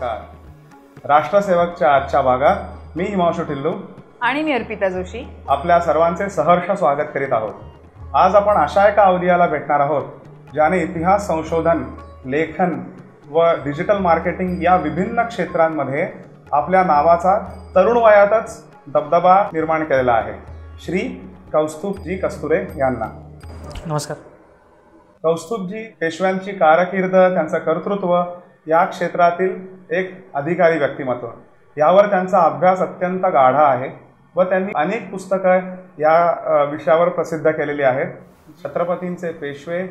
नमस्कार. राष्ट्रसेवकच्या आजच्या भागात मी हिमांशू टिल्लू आणि मी अर्पिता जोशी आपल्या सर्वांचे सहर्ष स्वागत करीत आहोत. आज आपण अशा एका अवलियाला भेटणार आहोत ज्याने इतिहास संशोधन, लेखन व डिजिटल मार्केटिंग या विभिन्न क्षेत्रांमध्ये आपल्या नावाचा तरुण वयातच दबदबा निर्माण केलेला आहे. श्री कौस्तुभजी कस्तुरे यांना नमस्कार. कौस्तुभजी पेशव्यांची कारकीर्द, त्यांचं कर्तृत्व, या क्षेत्रातील एक अधिकारी व्यक्तिमत्व, यावर त्यांचा अभ्यास अत्यंत गाढा आहे व त्यांनी अनेक पुस्तकं या विषयावर प्रसिद्ध केलेली आहेत. छत्रपतींचे पेशवे,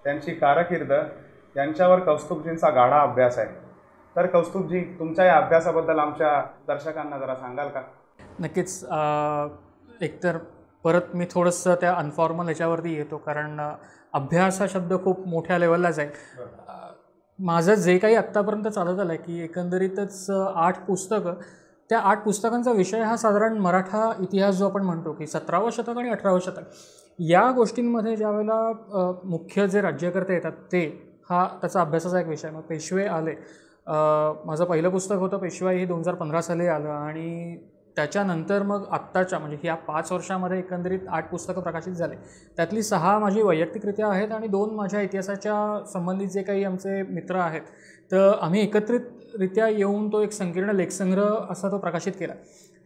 त्यांची कारकीर्द यांच्यावर कौस्तुभजींचा गाढा अभ्यास आहे. तर कौस्तुभजी, तुमच्या या अभ्यासाबद्दल आमच्या दर्शकांना जरा सांगाल का? नक्कीच. एकतर परत मी थोडंसं त्या अनफॉर्मल ह्याच्यावरती येतो, कारण अभ्यास हा शब्द खूप मोठ्या लेवललाच आहे. माझं जे काही आत्तापर्यंत चालत आलं आहे की एकंदरीतच 8 पुस्तकं, त्या 8 पुस्तकांचा विषय हा साधारण मराठा इतिहास जो आपण म्हणतो की 17वं शतक आणि 18वं शतक, या गोष्टींमध्ये ज्यावेळेला मुख्य जे राज्यकर्ते येतात ते हा त्याचा अभ्यासाचा एक विषय. मग पेशवे आले. माझं पहिलं पुस्तक होतं पेशवाई, हे 2015 साली आलं आणि त्याच्यानंतर मग आत्ताच्या म्हणजे ह्या 5 वर्षामध्ये एकंदरीत 8 पुस्तकं प्रकाशित झाले. त्यातली 6 माझी वैयक्तिकरित्या आहेत आणि 2 माझ्या इतिहासाच्या संबंधित जे काही आमचे मित्र आहेत, तर आम्ही एकत्रितरित्या येऊन तो एक संकीर्ण लेखसंग्रह असा तो प्रकाशित केला.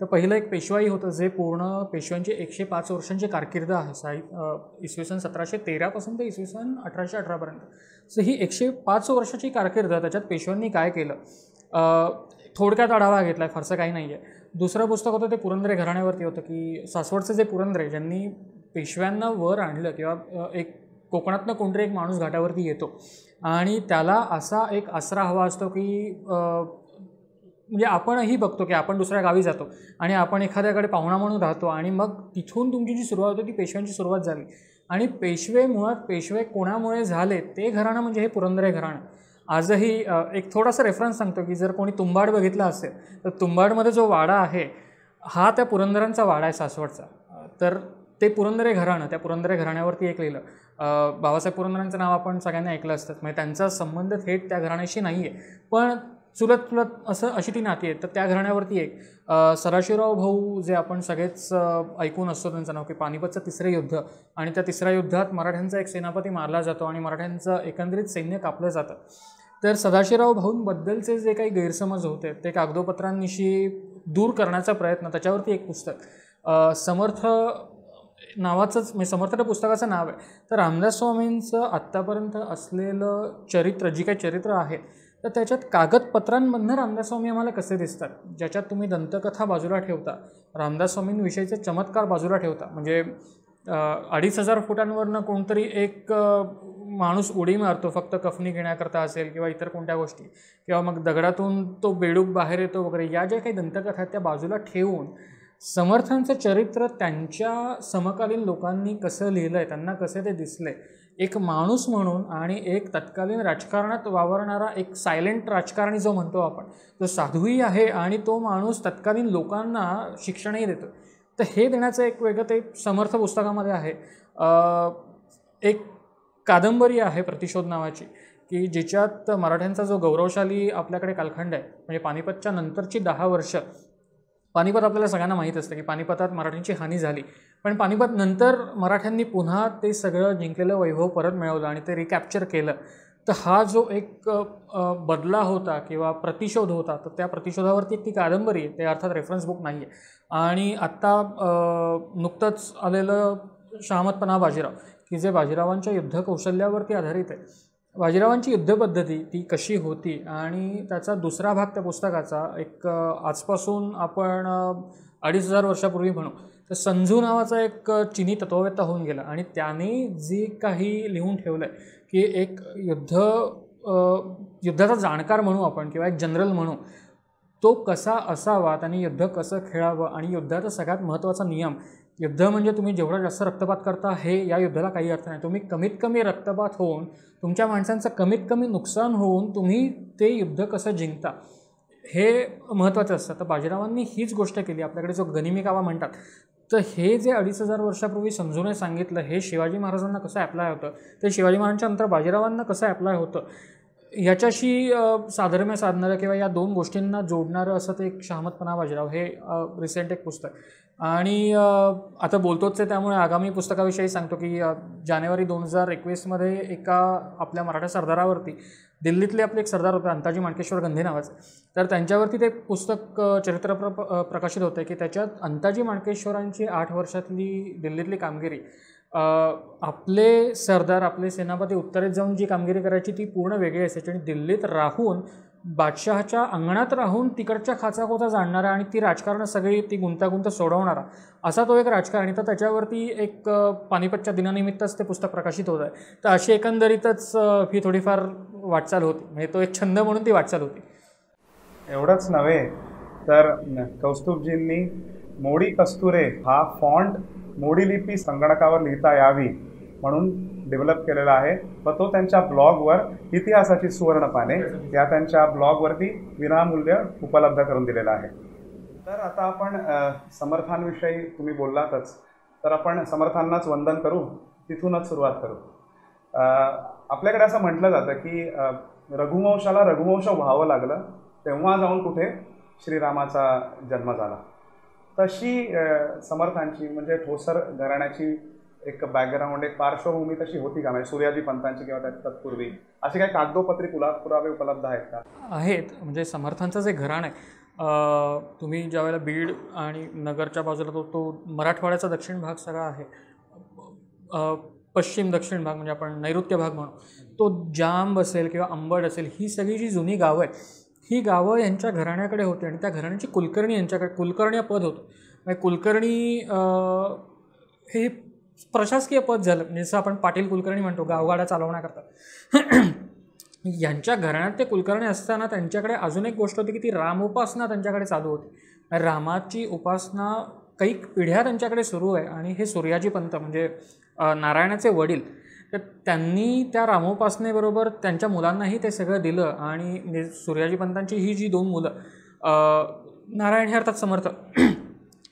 तर पहिलं एक पेशवाई होतं, जे पूर्ण पेशव्यांची 105 वर्षांची कारकीर्द आहे, इसवी सन 1713 पासून ते इसवी सन 1818 पर्यंत. सो ही 105 वर्षाची कारकीर्द, त्याच्यात पेशव्यांनी काय केलं थोडक्यात आढावा घेतला आहे, फारसं काही नाही आहे. दुसरं पुस्तक होतं ते पुरंदरे घराण्यावरती होतं की सासवडचे जे पुरंदरे, ज्यांनी पेशव्यांना वर आणलं, किंवा एक कोकणातनं कोणतरी एक माणूस घाटावरती येतो आणि त्याला असा एक आसरा हवा असतो की म्हणजे आपणही बघतो की आपण दुसऱ्या गावी जातो आणि आपण एखाद्याकडे पाहुणा म्हणून राहतो आणि मग तिथून तुमची जी सुरुवात होती ती पेशव्यांची सुरुवात झाली. आणि पेशवे मुळात पेशवे कोणामुळे झाले ते घराणं म्हणजे हे पुरंदरे घराणं. आजही एक थोडासा रेफरन्स सांगतो की जर कोणी तुंबाड बघितला असेल तर तुंबाडमध्ये जो वाडा आहे हा त्या पुरंदरांचा वाडा आहे, सासवडचा. तर ते पुरंदरे घराणं, त्या पुरंदरे घराण्यावरती एक लिहिलं. बाबासाहेब पुरंदरांचं नाव आपण सगळ्यांनी ऐकलं असतं, म्हणजे त्यांचा संबंध थेट त्या घराण्याशी नाही आहे, पण चुलत अशी ती नाती आहेत. तर त्या घराण्यावरती एक सदाशिवराव भाऊ, जे आपण सगळेच ऐकून असतो त्यांचं नाव, की पानिपतचं 3रं युद्ध, आणि त्या 3ऱ्या युद्धात मराठ्यांचा एक सेनापती मारला जातो आणि मराठ्यांचं एकंदरीत सैन्य कापलं जातं. तर सदाशिवराव भाऊंबद्दलचे जे काही गैरसमज होते ते कागदोपत्रांनिशी दूर करण्याचा प्रयत्न, त्याच्यावरती एक पुस्तक समर्थ नावाचंच, म्हणजे समर्थ त्या पुस्तकाचं नाव आहे. तर रामदास स्वामींचं आत्तापर्यंत असलेलं चरित्र, जी काही चरित्र आहे, तर त्याच्यात कागदपत्रांमधनं रामदास स्वामी आम्हाला कसे दिसतात, ज्याच्यात तुम्ही दंतकथा बाजूला ठेवता, रामदास स्वामींविषयीचे चमत्कार बाजूला ठेवता, म्हणजे 2500 फुटांवरनं कोणतरी एक माणूस उडी मारतो फक्त कफनी घेण्याकरता असेल किंवा इतर कोणत्या गोष्टी, किंवा मग दगडातून तो बेडूक बाहेर येतो वगैरे, या ज्या काही दंतकथा आहेत त्या बाजूला ठेवून समर्थांचं चरित्र त्यांच्या समकालीन लोकांनी कसं लिहिलं आहे, त्यांना कसे ते दिसले, एक माणूस म्हणून आणि एक तत्कालीन राजकारणात वावरणारा एक सायलेंट राजकारणी जो म्हणतो आपण, तो साधूही आहे आणि तो माणूस तत्कालीन लोकांना शिक्षणही देतो. तर हे देण्याचं एक वेगळं ते समर्थ पुस्तकामध्ये आहे. एक कादंबरी आहे प्रतिशोध नावाची, की जिच्यात मराठ्यांचा जो गौरवशाली आपल्याकडे कालखंड आहे, म्हणजे पानिपतच्या नंतरची 10 वर्ष. पानिपत आपल्याला सगळ्यांना माहीत असतं की पानिपतात मराठ्यांची हानी झाली, पण पानिपत नंतर मराठ्यांनी पुन्हा ते सगळं जिंकलेलं वैभव परत मिळवलं आणि ते रिकॅप्चर केलं. तर हा जो एक बदला होता किंवा प्रतिशोध होता, तर त्या प्रतिशोधावरती एक ती कादंबरी आहे. ते अर्थात रेफरन्स बुक नाही आहे. आणि आत्ता नुकतंच आलेलं शहामतपणा बाजीराव, की जे बाजीरावांच्या युद्ध कौशल्यावरती आधारित आहे. बाजीरावांची युद्धपद्धती ती कशी होती, आणि त्याचा दुसरा भाग त्या पुस्तकाचा एक आजपासून आपण 2500 वर्षापूर्वी म्हणू तर संजू नावाचा एक चिनी तत्ववेत्ता होऊन गेला आणि त्याने जे काही लिहून ठेवलं आहे की एक युद्धाचा जाणकार म्हणू आपण किंवा एक जनरल म्हणू, तो कसा असावा, त्यांनी युद्ध कसं खेळावं, आणि युद्धाचा सगळ्यात महत्त्वाचा नियम, युद्ध म्हणजे तुम्ही जेवढा जास्त रक्तपात करता हे या युद्धाला काही अर्थ नाही. तुम्ही कमीत कमी रक्तपात होऊन, तुमच्या माणसांचं कमीत कमी नुकसान होऊन तुम्ही ते युद्ध कसं जिंकता हे महत्त्वाचं असतं. तर बाजीरावांनी हीच गोष्ट केली. आपल्याकडे जो गनिमी कावा म्हणतात, तर हे जे 2500 वर्षापूर्वी संजूने सांगितलं, हे शिवाजी महाराजांना कसं ॲप्लाय होतं, ते शिवाजी महाराजांच्या नंतर बाजीरावांना कसं ॲप्लाय होतं, याच्याशी साधर्म्य साधणारं किंवा या दोन गोष्टींना जोडणारं असं ते एक शहामतपणा बाजीराव हे रिसेंट एक पुस्तक. आणि आता बोलतोच आहे त्यामुळे आगामी पुस्तकाविषयी सांगतो की जानेवारी 2021मध्ये एका आपल्या मराठा सरदारावरती, दिल्लीतले आपले एक सरदार होते अंताजी माणकेश्वर गंधी नावाचे, तर त्यांच्यावरती ते पुस्तक चरित्र प्रकाशित होतं की त्याच्यात अंताजी माणकेश्वरांची 8 वर्षातली दिल्लीतली कामगिरी, आपले सरदार आपले सेनापती उत्तरेत जाऊन जी कामगिरी करायची ती पूर्ण वेगळी असायची, आणि दिल्लीत राहून बादशहाच्या अंगणात राहून तिकडच्या खाचाखोचा जाणणारा आणि ती राजकारण सगळी ती गुंतागुंत सोडवणारा असा तो एक राजकारणी. तर त्याच्यावरती एक पानिपतच्या दिनानिमित्तच ते पुस्तक प्रकाशित होत आहे. तर अशी एकंदरीतच ही थोडीफार वाटचाल होती, म्हणजे तो एक छंद म्हणून ती वाटचाल होती. एवढंच नव्हे तर कौस्तुभजींनी मोडी कस्तुरे हा फॉन्ट मोडी लिपी संगणकावर लिहिता यावी म्हणून डेव्हलप केलेला आहे व तो त्यांच्या ब्लॉगवर इतिहासाची सुवर्ण पाने या त्यांच्या ब्लॉगवरती विनामूल्य उपलब्ध करून दिलेला आहे. तर आता आपण समर्थांविषयी तुम्ही बोललातच, तर आपण समर्थांनाच वंदन करू, तिथूनच सुरुवात करू. आपल्याकडे असं म्हटलं जातं की रघुवंशाला रघुवंश व्हावं लागलं तेव्हा जाऊन कुठे श्रीरामाचा जन्म झाला. तशी समर्थांची म्हणजे ठोसर घराण्याची एक बॅकग्राऊंड, एक पार्श्वभूमी तशी होती का, म्हणजे सूर्याजी पंतांची किंवा तत्पूर्वी असे काही कागदोपत्री पुरावे उपलब्ध आहेत का? आहेत. म्हणजे समर्थांचं जे घराणं आहे, तुम्ही ज्यावेळेला बीड आणि नगरच्या बाजूला तो मराठवाड्याचा दक्षिण भाग सगळा आहे, पश्चिम दक्षिण भाग म्हणजे आपण नैऋत्य भाग म्हणू, तो जांब असेल किंवा अंबड असेल, ही सगळी जी जुनी गावं आहेत ही गावं यांच्या घराण्याकडे होती आणि त्या घराण्याची कुलकर्णी यांच्याकडे, कुलकर्णी पद होतं. म्हणजे कुलकर्णी हे प्रशासकीय पद झालं, म्हणजे जसं आपण पाटील कुलकर्णी म्हणतो गावगाडा चालवण्याकरता. यांच्या घराण्यात ते कुलकर्णी असताना त्यांच्याकडे अजून एक गोष्ट होती की ती राम उपासना त्यांच्याकडे चालू होती. रामाची उपासना काही पिढ्या त्यांच्याकडे सुरू आहे. आणि हे सूर्याजी पंत म्हणजे नारायणाचे वडील, तर त्यांनी त्या रामोपासनेबरोबर त्यांच्या मुलांनाही ते सगळं दिलं. आणि सूर्याजी पंतांची ही जी 2 मुलं, नारायण हे अर्थात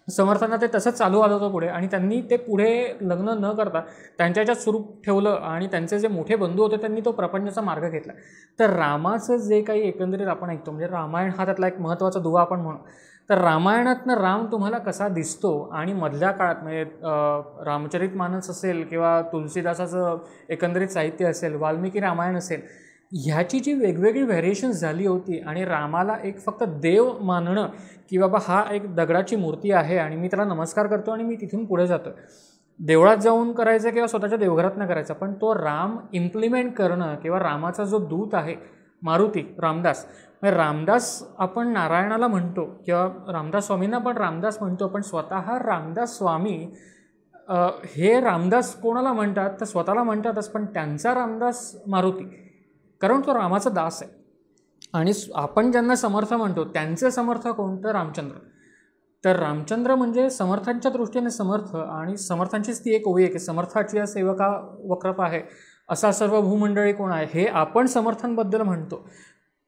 समर्थांना ते तसंच चालू आलं होतं पुढे, आणि त्यांनी ते पुढे लग्न न करता त्यांच्या ह्याच्यात सुरू ठेवलं. आणि त्यांचे जे मोठे बंधू होते त्यांनी तो प्रपंचाचा मार्ग घेतला. तर रामाचं जे काही एकंदरीत आपण ऐकतो, म्हणजे रामायण हा त्यातला एक महत्त्वाचा दुवा आपण म्हणू, तर रामायणातनं राम तुम्हाला कसा दिसतो आणि मधल्या काळात म्हणजे रामचरितमानस असेल किंवा तुलसीदासाचं एकंदरीत साहित्य असेल, वाल्मिकी रामायण असेल, ह्याची जी वेगवेगळी व्हेरिएशन्स झाली होती. आणि रामाला एक फक्त देव मानणं की बाबा हा एक दगडाची मूर्ती आहे आणि मी त्याला नमस्कार करतो आणि मी तिथून पुढे जातो, देवळात जाऊन करायचं किंवा स्वतःच्या देवघरातनं करायचं, पण तो राम इम्प्लिमेंट करणं किंवा रामाचा जो दूत आहे मारुती रामदास, म्हणजे रामदास आपण नारायणाला म्हणतो किंवा रामदास स्वामींना पण रामदास म्हणतो, पण स्वतः रामदास स्वामी हे रामदास कोणाला म्हणतात तर स्वतःला म्हणतातच, पण त्यांचा रामदास मारुती, कारण तो रामाचा दास आहे. आणि आपण ज्यांना समर्थ म्हणतो त्यांचे समर्थ कोणतं? रामचंद्र. तर रामचंद्र म्हणजे समर्थांच्या दृष्टीने समर्थ, आणि समर्थांचीच ती एक ओवी आहे की समर्थाची सेवका वक्रप आहे, असा सर्व भूमंडळी कोण आहे, हे आपण समर्थांबद्दल म्हणतो.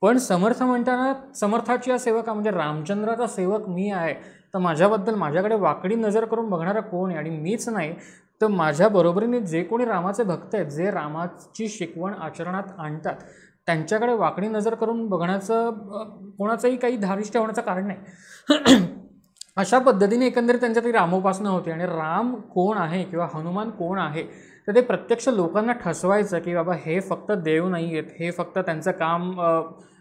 पण समर्थ म्हणताना समर्थाची सेवका म्हणजे रामचंद्राचा सेवक मी आहे, तर माझ्याबद्दल माझ्याकडे वाकडी नजर करून बघणारा कोण आहे? आणि मीच नाही तर माझ्या बरोबरीने जे कोणी रामाचे भक्त आहेत, जे रामाची शिकवण आचरणात आणतात, त्यांच्याकडे वाकडी नजर करून बघण्याचं कोणाचंही काही धारिष्ट होण्याचं कारण नाही. अशा पद्धतीने एकंदरीत त्यांच्यात ती रामोपासना होती. आणि राम कोण आहे किंवा हनुमान कोण आहे तर ते प्रत्यक्ष लोकांना ठसवायचं की बाबा हे फक्त देव नाही आहेत, हे फक्त त्यांचं काम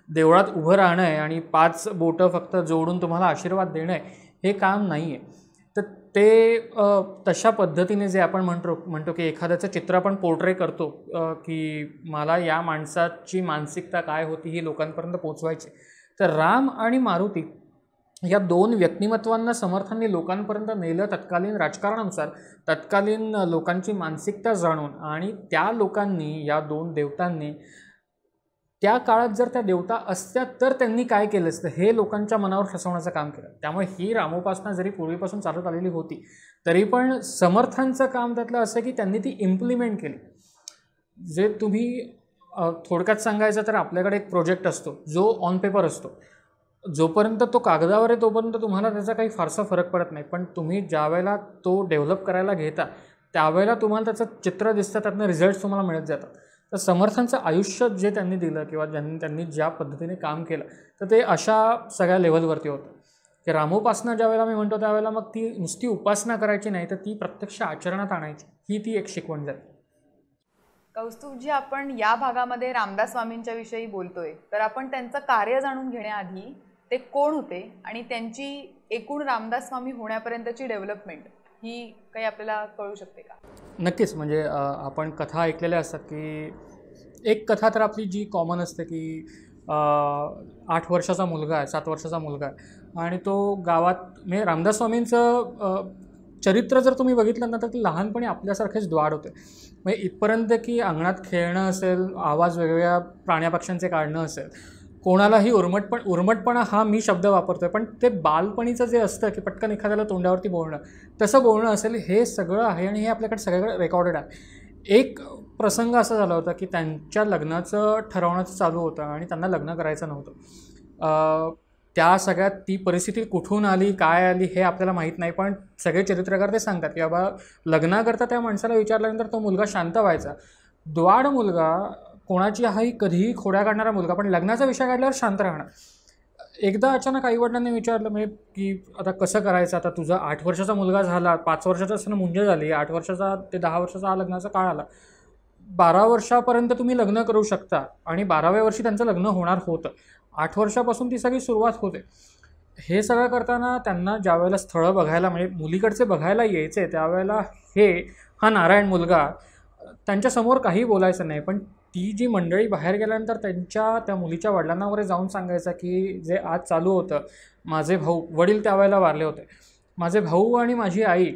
देवळात उभं राहणं आहे आणि 5 बोटं फक्त जोडून तुम्हाला आशीर्वाद देणं आहे, हे काम नाही आहे. तर ते तशा पद्धतीने जे आपण म्हणतो की एखाद्याचं चित्र आपण पोर्ट्रे करतो की मला या माणसाची मानसिकता काय होती ही लोकांपर्यंत पोचवायची, तर राम आणि मारुती या 2 व्यक्तिमत्वांना समर्थांनी लोकांपर्यंत नेलं तत्कालीन राजकारणानुसार, तत्कालीन लोकांची मानसिकता जाणून. आणि त्या लोकांनी, या 2 देवतांनी त्या काळात जर त्या देवता असत्या तर त्यांनी काय केलं असतं हे लोकांच्या मनावर ठसवण्याचं काम केलं. त्यामुळे ही रामोपासना जरी पूर्वीपासून चालत आलेली होती तरी पण समर्थांचं काम त्यातलं असं की त्यांनी ती इम्प्लिमेंट केली. जे तुम्ही थोडक्यात सांगायचं तर आपल्याकडे एक प्रोजेक्ट असतो जो ऑन पेपर असतो, जोपर्यंत तो कागदावर आहे तोपर्यंत तुम्हाला त्याचा काही फारसा फरक पडत नाही, पण तुम्ही ज्या वेळेला तो डेव्हलप करायला घेता त्यावेळेला तुम्हाला त्याचं चित्र दिसतं, त्यातनं रिझल्ट्स तुम्हाला मिळत जातात. तर समर्थांचं आयुष्य जे त्यांनी दिलं किंवा त्यांनी ज्या पद्धतीने काम केलं तर ते अशा सगळ्या लेवलवरती होतं की रामोपासना ज्यावेळेला मी म्हणतो त्यावेळेला मग ती नुसती उपासना करायची नाही तर ती प्रत्यक्ष आचरणात आणायची, ही ती एक शिकवण झाली. कौस्तुभजी, आपण या भागामध्ये रामदास स्वामींच्या विषयी बोलतोय, तर आपण त्यांचं कार्य जाणून घेण्याआधी ते कोण होते आणि त्यांची एकूण रामदास स्वामी होण्यापर्यंतची डेव्हलपमेंट ही काही आपल्याला कळू शकते का? नक्कीच. म्हणजे आपण कथा ऐकलेल्या असतात की एक कथा तर आपली जी कॉमन असते की 8 वर्षाचा मुलगा आहे, 7 वर्षाचा मुलगा आहे आणि तो गावात, म्हणजे रामदास स्वामींचं चरित्र जर तुम्ही बघितलं ना तर ते लहानपणी आपल्यासारखेच द्वाड होते. म्हणजे इथपर्यंत की अंगणात खेळणं असेल, आवाज वेगवेगळ्या प्राण्यापक्ष्यांचे काढणं असेल, कोणालाही उर्मटपणा हा मी शब्द वापरतोय, पण ते बालपणीचं जे असतं की पटकन एखाद्याला तोंडावरती बोलणं, तसं बोलणं असेल, हे सगळं आहे आणि हे आपल्याकडे सगळीकडे रेकॉर्डेड आहे. एक प्रसंग असा झाला होता की त्यांच्या लग्नाचं ठरवण्याचं चालू होतं आणि त्यांना लग्न करायचं नव्हतं. त्या सगळ्यात ती परिस्थिती कुठून आली, काय आली हे आपल्याला माहीत नाही, पण सगळे चरित्रकार ते सांगतात की बाबा लग्नाकरता त्या माणसाला विचारल्यानंतर तो मुलगा शांत व्हायचा. द्वाड मुलगा, कोणाची हाही कधीही खोड्या काढणारा मुलगा, पण लग्नाचा विषय काढल्यावर शांत राहणार. एकदा अचानक आईवडिलांनी विचारलं म्हणजे की आता कसं करायचं, आता तुझा 8 वर्षाचा मुलगा झाला, 5 वर्षाचा असताना मुंज झाली, 8 वर्षाचा ते 10 वर्षाचा हा लग्नाचा काळ आला, 12 वर्षापर्यंत तुम्ही लग्न करू शकता आणि 12व्या वर्षी त्यांचं लग्न होणार होतं. 8 वर्षापासून ती सगळी सुरुवात होते. हे सगळं करताना त्यांना ज्या वेळेला स्थळं बघायला, म्हणजे मुलीकडचे बघायला यायचे, त्यावेळेला हा नारायण मुलगा त्यांच्यासमोर काही बोलायचं नाही, पण ती जी मंडळी बाहेर गेल्यानंतर त्या मुलीच्या वडिलांना वगैरे जाऊन सांगायचं की जे आज चालू होतं, माझे भाऊ, वडील त्यावेळेला वारले होते, माझे भाऊ आणि माझी आई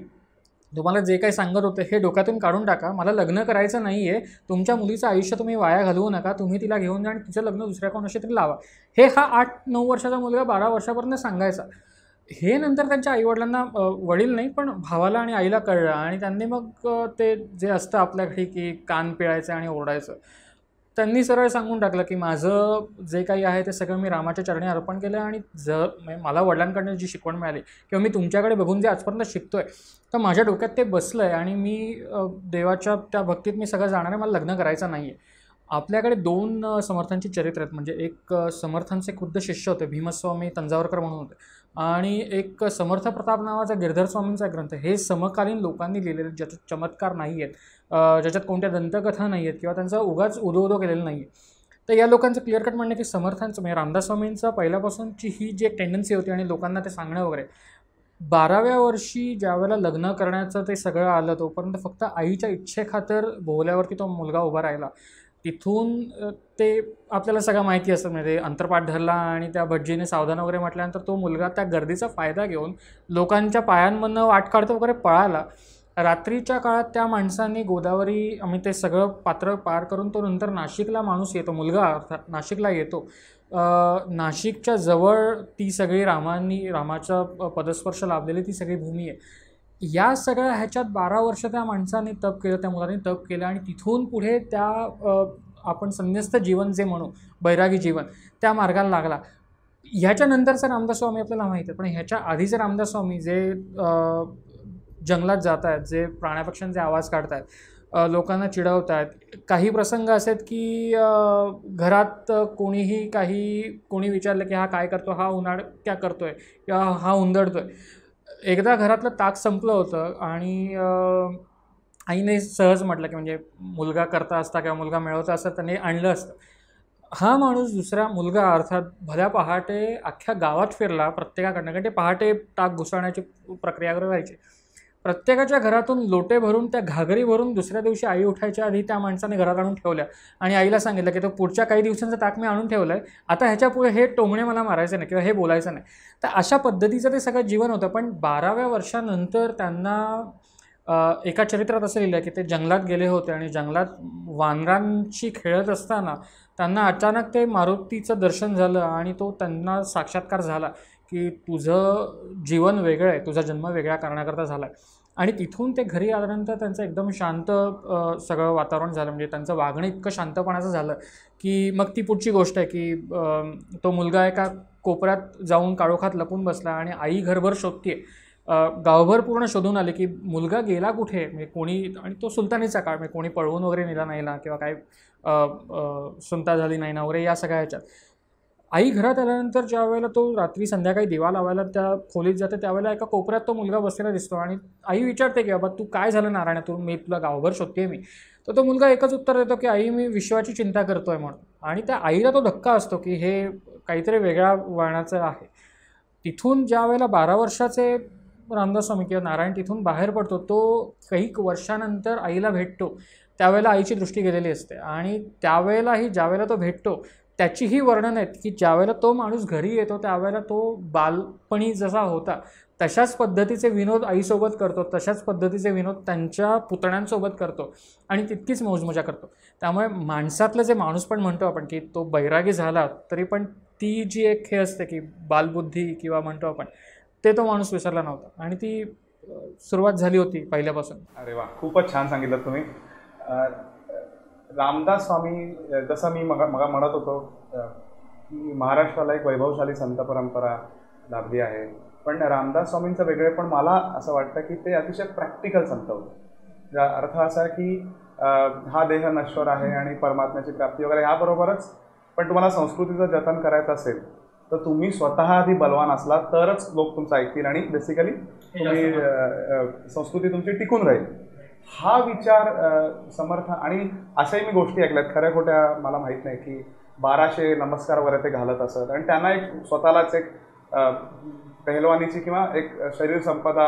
तुम्हाला जे काही सांगत होते हे डोक्यातून काढून टाका, मला लग्न करायचं नाही आहे, तुमच्या मुलीचं आयुष्य तुम्ही वाया घालवू नका, तुम्ही तिला घेऊन जा आणि तिचं लग्न दुसऱ्या कोणाशी तरी लावा. हे हा 8-9 वर्षाचा मुलगा 12 वर्षापर्यंत सांगायचा. हे नंतर त्यांच्या आईवडिलांना, वडील नाही पण भावाला आणि आईला कळलं आणि त्यांनी मग ते जे असतं आपल्याकडे की कान पिळायचं आणि ओरडायचं, त्यांनी सरळ सांगून टाकलं की माझं जे काही आहे ते सगळं मी रामाच्या चरणी अर्पण केलं आणि मला वडिलांकडनं जी शिकवण मिळाली किंवा मी तुमच्याकडे बघून जे आजपर्यंत शिकतोय तर माझ्या डोक्यात ते बसलं आहे आणि मी देवाच्या त्या भक्तीत मी सगळं जाणार आहे, मला लग्न करायचं नाही आहे. आपल्याकडे 2 समर्थांची चरित्र आहेत. म्हणजे एक समर्थांचे खुद्द शिष्य होते, भीमस्वामी तंजावरकर म्हणून होते, आणि एक समर्थ प्रताप नावाचा गिरधर स्वामींचा ग्रंथ. हे समकालीन लोकांनी लिहिलेले, ज्याच्यात चमत्कार नाही आहेत, ज्याच्यात कोणत्या दंतकथा नाही आहेत किंवा त्यांचा उगाच उदो केलेलं नाही आहे. तर या लोकांचं क्लिअर कट म्हणणं की समर्थांचं, म्हणजे रामदास स्वामींचं पहिल्यापासूनची ही जी एक टेंडन्सी होती आणि लोकांना ते सांगणं वगैरे, 12व्या वर्षी ज्यावेळेला लग्न करण्याचं ते सगळं आलं तोपर्यंत फक्त आईच्या इच्छेखातर भोवल्यावरती तो मुलगा उभा राहिला. तिथून ते आपल्याला सगळं माहिती असतं, म्हणजे अंतरपाठ धरला आणि त्या भटजीने सावधान वगैरे म्हटल्यानंतर तो मुलगा त्या गर्दीचा फायदा घेऊन लोकांच्या पायांमधनं वाट काढतो वगैरे पळाला. रात्रीच्या काळात त्या माणसांनी गोदावरी, आम्ही ते सगळं पात्र पार करून तो नंतर नाशिकला माणूस येतो, मुलगा अर्थात नाशिकला येतो. नाशिकच्या जवळ ती सगळी रामाचा पदस्पर्श लाभलेली ती सगळी भूमी आहे. या सगळ्या ह्याच्यात 12 वर्ष त्या माणसाने तप केलं, त्या मुलाने तप केलं आणि तिथून पुढे त्या आपण संन्यस्त जीवन जे म्हणू, बैरागी जीवन, त्या मार्गाला लागला. ह्याच्यानंतरचा रामदास स्वामी आपल्याला माहीत आहे, पण ह्याच्या आधीचे रामदास स्वामी जे जंगलात जात आहेत, जे प्राण्यापक्ष्यांचे आवाज काढत आहेत, लोकांना चिडवत आहेत. काही प्रसंग असे आहेत की घरात कोणी विचारलं की हा काय करतो, हा उन्हाळ क्या करतोय किंवा हा उंदडतोय. एकदा घरातलं ताक संपलं होतं आणि आईने सहज म्हटलं की म्हणजे मुलगा करता असता किंवा मुलगा मिळवता असता त्याने आणलं असतं. हा माणूस दुसरा मुलगा अर्थात भल्या पहाटे अख्ख्या गावात फिरला प्रत्येकाकडनं, कारण ते पहाटे ताक घुसळण्याची प्रक्रिया व्हायची. प्रत्येकाच्या घरातून लोटे भरून, त्या घागरी भरून दुसऱ्या दिवशी आई उठायच्या आधी त्या माणसाने घरात आणून ठेवल्या आणि आईला सांगितलं की तो पुढच्या काही दिवसांचं ताक मी आणून ठेवलं आहे, आता ह्याच्या पुढे हे टोमणे मला मारायचे नाही किंवा हे बोलायचं नाही. तर अशा पद्धतीचं ते सगळं जीवन होतं. पण 12व्या वर्षानंतर त्यांना एका चरित्रात असं लिहिलं की ते जंगलात गेले होते आणि जंगलात वानरांशी खेळत असताना त्यांना अचानक ते मारुतीचं दर्शन झालं आणि तो त्यांना साक्षात्कार झाला की तुझं जीवन वेगळं आहे, तुझा जन्म वेगळ्या कारणाकरता झाला आहे. आणि तिथून ते घरी आल्यानंतर त्यांचं एकदम शांत सगळं वातावरण झालं, म्हणजे त्यांचं वागणं इतकं शांतपणाचं झालं की मग ती पुढची गोष्ट आहे की तो मुलगा एका कोपऱ्यात जाऊन काळोखात लपून बसला आणि आई घरभर शोधते गावभर पूर्ण शोधून आले की मुलगा गेला कुठे, म्हणजे कोणी, आणि तो सुलतानीचा काळ, म्हणजे कोणी पळवून वगैरे नेला नाही ना, किंवा काय सुनता झाली नाही ना वगैरे, या सगळ्या ह्याच्यात. आई घरात आल्यानंतर ज्या वेळेला तो रात्री संध्याकाळी दिवा लावायला त्या खोलीत जाते, त्यावेळेला एका कोपऱ्यात तो मुलगा बसलेला दिसतो आणि आई विचारते की बाबा तू काय झालं नारायणा, तू मी तुला गावभर शोधते मी. तर तो मुलगा एकच उत्तर देतो की आई मी विश्वाची चिंता करतोय म्हणून. आणि त्या आईला तो धक्का असतो की हे काहीतरी वेगळ्या वळणाचं आहे. तिथून ज्या वेळेला 12 वर्षाचे रामदास स्वामी किंवा नारायण तिथून बाहेर पडतो, तो काही वर्षानंतर आईला भेटतो, त्यावेळेला आईची दृष्टी गेलेली असते. आणि त्यावेळेलाही ज्यावेळेला तो भेटतो त्याचीही वर्णन आहेत की ज्यावेळेला तो माणूस घरी येतो त्यावेळेला तो बालपणी जसा होता तशाच पद्धतीचे विनोद आईसोबत करतो, तशाच पद्धतीचे विनोद त्यांच्या पुतण्यांसोबत करतो आणि तितकीच मौजमजा करतो. त्यामुळे माणसातलं जे माणूस पण म्हणतो आपण की तो बैरागी झाला तरी पण ती जी एक हे असते की बालबुद्धी किंवा म्हणतो आपण, ते तो माणूस विसरला नव्हता आणि ती सुरुवात झाली होती पहिल्यापासून. अरे वा, खूपच छान सांगितलं तुम्ही. रामदास स्वामी, जसं मी मग म्हणत होतो की महाराष्ट्राला एक वैभवशाली संत परंपरा लाभली आहे, पण रामदास स्वामींचं वेगळेपण मला असं वाटतं की ते अतिशय प्रॅक्टिकल संत होते. अर्थ असा की हा देह नश्वर आहे आणि परमात्म्याची प्राप्ती वगैरे ह्याबरोबरच, पण तुम्हाला संस्कृतीचं जतन करायचं असेल तर तुम्ही स्वतः आधी बलवान असला तरच लोक तुमचं ऐकतील आणि बेसिकली तुम्ही संस्कृती तुमची टिकून राहील, हा विचार समर्थ. आणि अशाही मी गोष्टी ऐकल्यात, खऱ्या खोट्या मला माहीत नाही, की 1200 नमस्कार वगैरे ते घालत असत आणि त्यांना एक स्वतःलाच एक पहलवानीची किंवा एक शरीर संपदा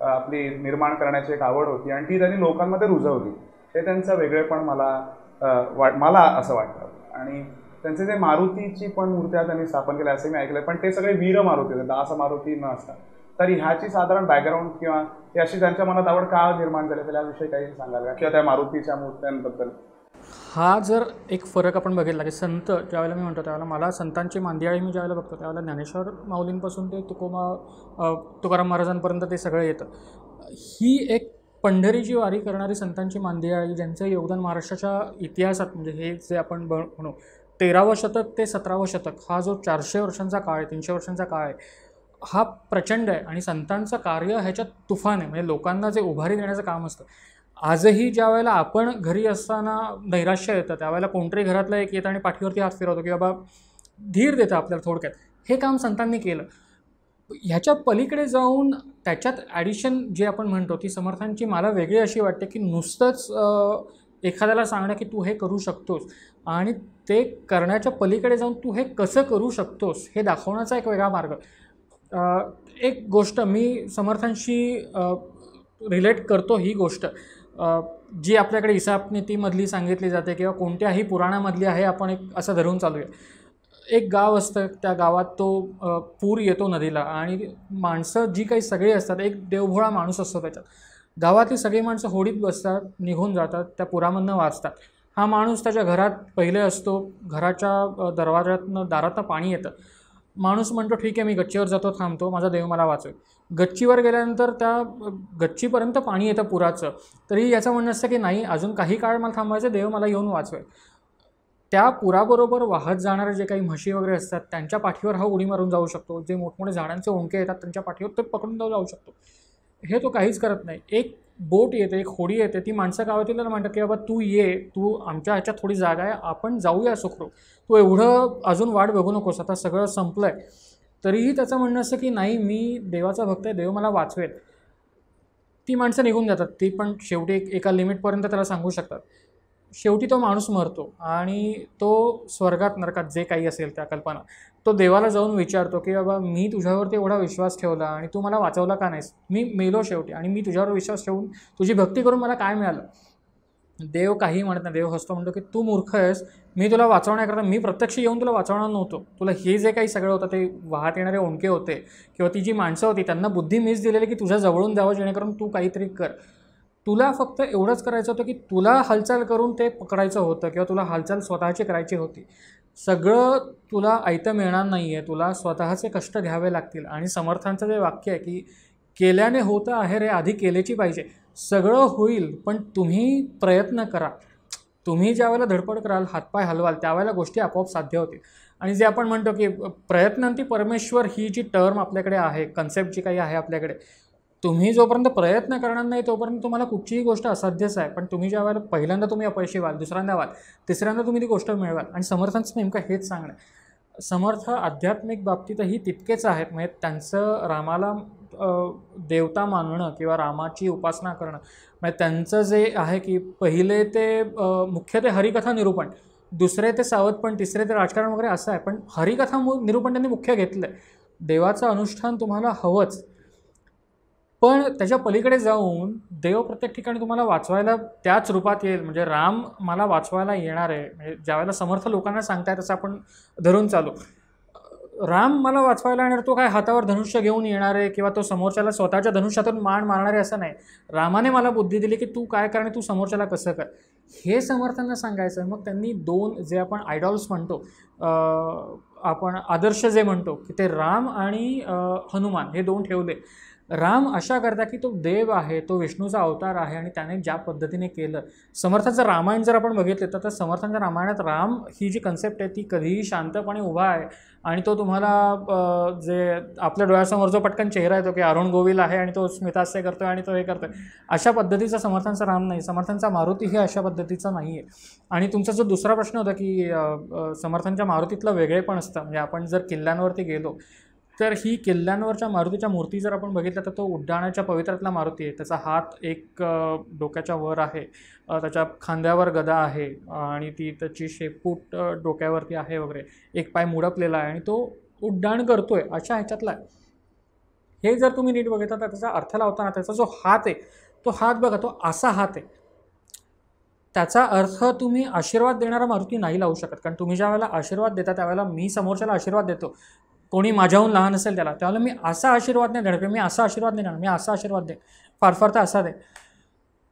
आपली निर्माण करण्याची एक आवड होती आणि ती त्यांनी लोकांमध्ये रुजवली. हे त्यांचं वेगळेपण मला असं वाटतं. आणि त्यांचे जे मारुतीची पण मूर्त्या त्यांनी स्थापन केल्या असे मी ऐकलं, पण ते सगळे वीर मारुती होते, दास मारुती न असतात. तर ह्याची साधारण बॅकग्राऊंड किंवा ही अशी त्यांच्या मनात आवड का निर्माण झाली त्याविषयी काही सांगाल का, किंवा त्या मारुतीच्या मूर्त्यांबद्दल? हा जर एक फरक आपण बघितला की संत ज्यावेळेला मी म्हणतो त्यावेळेला मला संतांची मांदियाळी मी ज्यावेळेला बघतो त्यावेळेला ज्ञानेश्वर माऊलींपासून ते तुकाराम महाराजांपर्यंत ते सगळं येतं. ही एक पंढरीची वारी करणारी संतांची मांदियाळी, ज्यांचं योगदान महाराष्ट्राच्या इतिहासात, म्हणजे हे जे आपण म्हणू 13वं शतक ते 17वं शतक, हा जो 400 वर्षांचा काळ आहे, 300 वर्षांचा काळ आहे, हा प्रचंड आहे. आणि संतांचं कार्य ह्याच्यात तुफान आहे, म्हणजे लोकांना जे उभारी देण्याचं काम असतं. आजही ज्या वेळेला आपण घरी असताना नैराश्य येतं त्यावेळेला कोणतरी घरातला एक येतं आणि पाठीवरती हात फिरवतो की बाबा धीर देतं आपल्याला थोडक्यात. हे काम संतांनी केलं. ह्याच्या पलीकडे जाऊन त्याच्यात ॲडिशन जे आपण म्हणतो ती समर्थांची मला वेगळी अशी वाटते की नुसतंच एखाद्याला सांगणं की तू हे करू शकतोस आणि ते करण्याच्या पलीकडे जाऊन तू हे कसं करू शकतोस हे दाखवण्याचा एक वेगळा मार्ग. एक गोष्ट मी समर्थांशी रिलेट करतो, ही गोष्ट जी आपल्याकडे ईसापनीतीमधली सांगितली जाते किंवा कोणत्याही पुराणामधली आहे, आपण एक असं धरून चालूया. एक गाव असतं, त्या गावात तो पूर येतो नदीला आणि माणसं जी काही सगळी असतात, एक देवभोळा माणूस असतो त्याच्यात. गावातली सगळी माणसं होडीत बसतात, निघून जातात, त्या पुरामधनं वाचतात. हा माणूस त्याच्या घरात पहिले असतो, घराच्या दारातनं पाणी येतं. माणूस म्हणतो ठीक आहे मी गच्चीवर जातो, थांबतो, माझा देव मला वाचवेल. गच्चीवर गेल्यानंतर त्या गच्चीपर्यंत पाणी येतं पुराचं, तरी याचं म्हणणं असतं की नाही अजून काही काळ मला थांबायचं, देव मला येऊन वाचवेल. त्या पुराबरोबर वाहत जाणारे जे काही म्हशी वगैरे असतात त्यांच्या पाठीवर हा उडी मारून जाऊ शकतो. जे मोठमोठे झाडांचे ओंके येतात त्यांच्या पाठीवर ते पकडून जाऊ शकतो. हे तो काहीच करत नाही. एक बोट येते, एक होडी येते, ती माणसं गावातील म्हणतात की बाबा तू ये, तू आमच्या ह्याच्यात थोडी जागा आहे, आपण जाऊया सुखरूप, तू एवढं अजून वाट बघू नकोस, आता सगळं संपलं आहे. तरीही त्याचं म्हणणं असं की नाही मी देवाचा भक्त आहे, देव मला वाचवेल. ती माणसं निघून जातात. ती पण शेवटी एका लिमिटपर्यंत त्याला सांगू शकतात. शेवटी तो माणूस मरतो आणि तो स्वर्गात नरकात जे काही असेल त्या कल्पना, तो देवाला जाऊन विचारतो की बाबा मी तुझ्यावरती एवढा विश्वास ठेवला आणि तू मला वाचवला का नाहीस, मी मेलो शेवटी आणि मी तुझ्यावर विश्वास ठेवून तुझी भक्ती करून मला काय मिळालं. देव काही म्हणत नाही, देव हसतो, म्हणतो की तू मूर्ख आहेस, मी तुला वाचवण्याकरता मी प्रत्यक्ष येऊन तुला वाचवणार नव्हतो. तुला हे जे काही सगळं होतं ते वाहत येणारे ओंके होते किंवा ती जी माणसं होती त्यांना बुद्धी मीच दिलेली की तुझ्या जवळून द्यावं जेणेकरून तू काहीतरी कर. तुला फक्त एवढंच करायचं होतं की तुला हालचाल करून ते पकडायचं होतं किंवा तुला हालचाल स्वतःची करायची होती. सगळं तुला ऐतं मिळणार नाही आहे, तुला स्वतःचे कष्ट घ्यावे लागतील. आणि समर्थांचं जे वाक्य आहे की केल्याने होतं आहे रे, आधी केलेची पाहिजे. सगळं होईल पण तुम्ही प्रयत्न करा. तुम्ही ज्यावेळेला धडपड कराल, हातपाय हलवाल, त्यावेळेला गोष्टी आपोआप साध्य होतील. आणि जे आपण म्हणतो की प्रयत्नांती परमेश्वर ही जी टर्म आपल्याकडे आहे, कन्सेप्ट जी काही आहे आपल्याकडे, तुम्ही जोपर्यंत प्रयत्न करणार नाही तोपर्यंत तुम्हाला कुठचीही गोष्ट असाध्यच आहे. पण तुम्ही ज्या वेळेला पहिल्यांदा तुम्ही अपयशी व्हाल, दुसऱ्यांदा व्हाल, तिसऱ्यांदा तुम्ही ती गोष्ट मिळवाल. आणि समर्थांचं नेमकं हेच सांगणं आहे. समर्थ आध्यात्मिक बाबतीतही तितकेच आहेत. म्हणजे त्यांचं रामाला देवता मानणं किंवा रामाची उपासना करणं, म्हणजे त्यांचं जे आहे की पहिले ते मुख्य ते हरिकथा निरूपण, दुसरे ते सावधपण, तिसरे ते राजकारण वगैरे असं आहे. पण हरिकथा निरूपण त्यांनी मुख्य घेतलं आहे. देवाचं अनुष्ठान तुम्हाला हवंच, पण त्याच्या पलीकडे जाऊन देव प्रत्येक ठिकाणी तुम्हाला वाचवायला त्याच रूपात येईल. म्हणजे राम मला वाचवायला येणार आहे, म्हणजे ज्यावेळेला समर्थ लोकांना सांगताय तसं आपण धरून चालू, राम मला वाचवायला येणार, तो काय हातावर धनुष्य घेऊन येणार आहे किंवा तो समोरच्याला स्वतःच्या धनुष्यातून मान मारणार आहे असं नाही. रामाने मला बुद्धी दिली की तू काय कर आणि तू समोरच्याला कसं कर, हे समर्थांना सांगायचं. मग त्यांनी दोन जे आपण आयडॉल्स म्हणतो, आपण आदर्श जे म्हणतो की ते राम आणि हनुमान, हे दोन ठेवले. राम अशा करता की तो देव आहे, तो विष्णूचा अवतार आहे आणि त्याने ज्या पद्धतीने केलं. समर्थांचं रामायण जर आपण बघितलं तर समर्थांच्या रामायणात राम ही जी कन्सेप्ट आहे ती कधीही शांतपणे उभा आहे आणि तो तुम्हाला जे आपल्या डोळ्यासमोर जो पटकन चेहरा येतो की अरुण गोविल आहे आणि तो स्मितास्य करतोय आणि तो हे करतोय, अशा पद्धतीचा समर्थांचा राम नाही. समर्थांचा मारुती हे अशा पद्धतीचा नाही आहे. आणि तुमचा जो दुसरा प्रश्न होता की समर्थांच्या मारुतीतलं वेगळेपण असतं, म्हणजे आपण जर किल्ल्यांवरती गेलो तर ही किल्ल्यांवरच्या मारुतीच्या मूर्ती जर आपण बघितल्या तर तो उड्डाणाच्या पवित्रातला मारुती आहे. त्याचा हात एक डोक्याच्या वर आहे, त्याच्या खांद्यावर गदा आहे आणि ती त्याची शेपूट डोक्यावरती आहे वगैरे, एक पाय मुडपलेला आहे आणि तो उड्डाण करतोय अशा ह्याच्यातला आहे. हे जर तुम्ही नीट बघितलं तर त्याचा अर्थ लावताना त्याचा जो हात आहे तो हात बघा, तो असा हात आहे. त्याचा अर्थ तुम्ही आशीर्वाद देणारा मारुती नाही लावू शकत, कारण तुम्ही ज्या वेळेला आशीर्वाद देता त्यावेळेला मी समोरच्याला आशीर्वाद देतो, कोणी माझ्याहून लहान असेल त्यावेळेला मी असा आशीर्वाद नाही देणार, मी असा आशीर्वाद नाही देणार, मी असा आशीर्वाद दे, फार तर असा दे.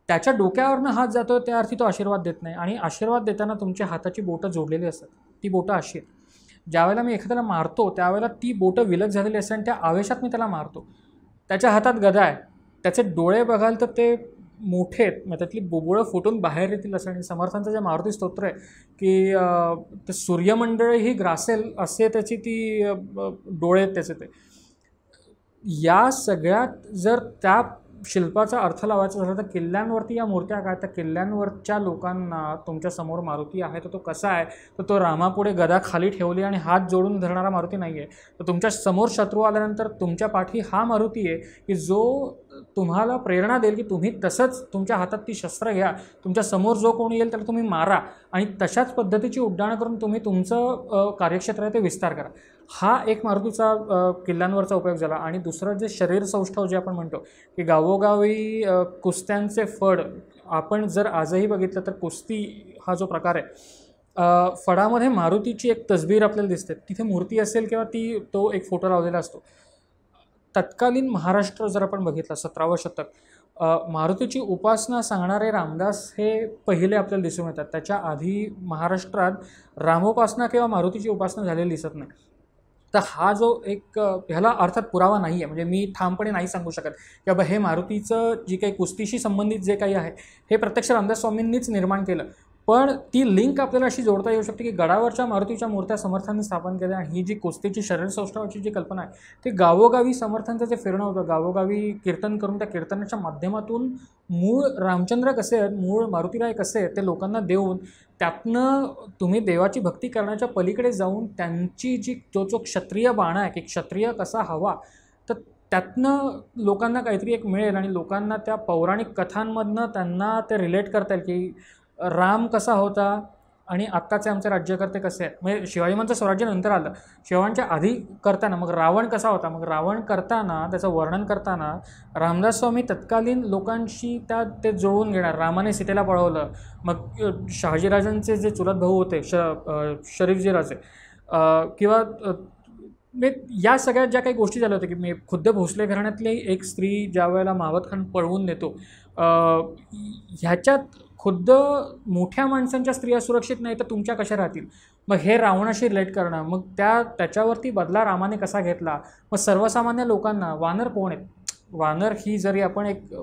त्याच्या डोक्यावरनं हात जातो त्या अर्थी तो आशीर्वाद देत नाही. आणि आशीर्वाद देताना तुमच्या हाताची बोटं जोडलेली असतात, ती बोटं अशी आहेत. ज्यावेळेला मी एखाद्याला मारतो त्यावेळेला ती बोटं विलग झालेली असतात आणि त्या आवेशात मी त्याला मारतो. त्याच्या हातात गदा आहे, त्याचे डोळे बघाल तर ते मोठे आहेत, मग त्यातली बुबुळं फुटून बाहेर येतील असं. आणि समर्थांचं जे मारुती स्तोत्र आहे की ते सूर्यमंडळही ग्रासेल असे त्याची ती डोळे आहेत त्याचे. ते या सगळ्यात जर त्या शिल्पाचा अर्थ लावायचा झाला तर किल्ल्यांवरती या मूर्त्या काय, तर किल्ल्यांवरच्या लोकांना तुमच्यासमोर मारुती आहे तर तो कसा आहे, तर तो रामापुढे गदा खाली ठेवली आणि हात जोडून धरणारा मारुती नाही आहे. तर तुमच्या समोर शत्रू आल्यानंतर तुमच्या पाठी हा मारुती आहे की जो तुम्हाला प्रेरणा देईल की तुम्ही तसंच तुमच्या हातात ती शस्त्र घ्या, तुमच्या समोर जो कोणी येईल त्याला तुम्ही मारा आणि तशाच पद्धतीची उड्डाणं करून तुम्ही तुमचं कार्यक्षेत्र आहे ते विस्तार करा. हा एक मारुतीचा किल्ल्यांवरचा उपयोग झाला. आणि दुसरं जे शरीर सौष्ठव जे आपण म्हणतो की गावोगावी कुस्त्यांचे फड, आपण जर आजही बघितलं तर कुस्ती हा जो प्रकार आहे, फडामध्ये मारुतीची एक तसबीर आपल्याला दिसते, तिथे मूर्ती असेल किंवा तो एक फोटो लावलेला असतो. तत्कालीन महाराष्ट्र जर आपण बघितलं 17वं शतक, मारुतीची उपासना सांगणारे रामदास हे पहिले आपल्याला दिसून येतात. त्याच्या आधी महाराष्ट्रात रामोपासना किंवा मारुतीची उपासना झालेली दिसत नाही. तर हा जो एक ह्याला अर्थात पुरावा नाही आहे, म्हणजे मी ठामपणे नाही सांगू शकत की बाबा हे मारुतीचं जी काही कुस्तीशी संबंधित जे काही आहे हे प्रत्यक्ष रामदास स्वामींनीच निर्माण केलं. पण ती लिंक आपल्याला अशी जोडता येऊ शकते की गडावरच्या मारुतीच्या मूर्त्या समर्थांनी स्थापन केल्या आणि ही जी कुस्तीची शरीर सौष्ठवाची जी कल्पना आहे ती गावोगावी समर्थांचं जे फिरणं होतं, गावोगावी कीर्तन करून त्या कीर्तनाच्या माध्यमातून मूळ रामचंद्र कसे आहेत, मूळ मारुतीराय कसे आहेत ते लोकांना देऊन त्यातनं तुम्ही देवाची भक्ती करण्याच्या पलीकडे जाऊन त्यांची जी जो क्षत्रिय बाणा आहे की क्षत्रिय कसा हवा, तर त्यातनं लोकांना काहीतरी एक मिळेल आणि लोकांना त्या पौराणिक कथांमधनं त्यांना ते रिलेट करता येईल की राम कसा होता आणि आत्ताचे आमचे राज्यकर्ते कसे आहेत. म्हणजे शिवाजीमांचं स्वराज्य नंतर आलं, शिवांच्या आधी करताना मग रावण कसा होता, मग रावण करताना त्याचं वर्णन करताना रामदास स्वामी तत्कालीन लोकांशी ते जुळवून घेणार. रामाने सीतेला पळवलं, मग शहाजीराजांचे जे चुलत भाऊ होते शरीफजीराजे किंवा या सगळ्या ज्या काही गोष्टी झाल्या होत्या की मी खुद्द भोसले घराण्यातली एक स्त्री ज्या वेळेला मावत खान पळवून नेतो, ह्याच्यात खुद्द मोठ्या माणसांच्या स्त्रिया सुरक्षित नाही तर तुमच्या कशा राहतील. मग हे रावणाशी रिलेट करणं, मग त्याच्यावरती बदला रामाने कसा घेतला. मग सर्वसामान्य लोकांना वानर कोण आहेत, वानर ही जरी आपण एक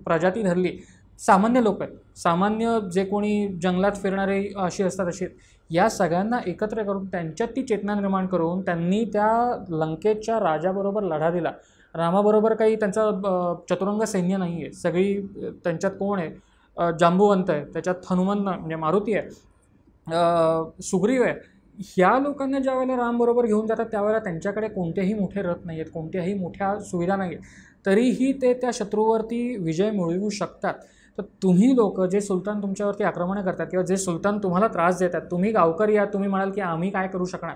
प्रजाती धरली, सामान्य लोक आहेत, सामान्य जे कोणी जंगलात फिरणारे अशी असतात अशी, या सगळ्यांना एकत्र करून त्यांच्यात ती चेतना निर्माण करून त्यांनी त्या लंकेच्या राजाबरोबर लढा दिला रामाबरोबर काही त्यांचा चतुरंग सैन्य नाही आहे. सगळी त्यांच्यात कोण आहे, जांबुवंत आहे, त्याच्यात हनुमान म्हणजे मारुती आहे, सुग्रीव आहे. ह्या लोकांना ज्या वेळेला रामबरोबर घेऊन जातात त्यावेळेला त्यांच्याकडे कोणतेही मोठे रथ नाही आहेत, कोणत्याही मोठ्या सुविधा नाही आहेत, तरीही ते त्या शत्रूवरती विजय मिळवू शकतात. तर तुम्ही लोक जे सुलतान तुमच्यावरती आक्रमण करतात किंवा जे सुलतान तुम्हाला त्रास देतात, तुम्ही गावकरी आहात, तुम्ही म्हणाल की आम्ही काय करू शकणार,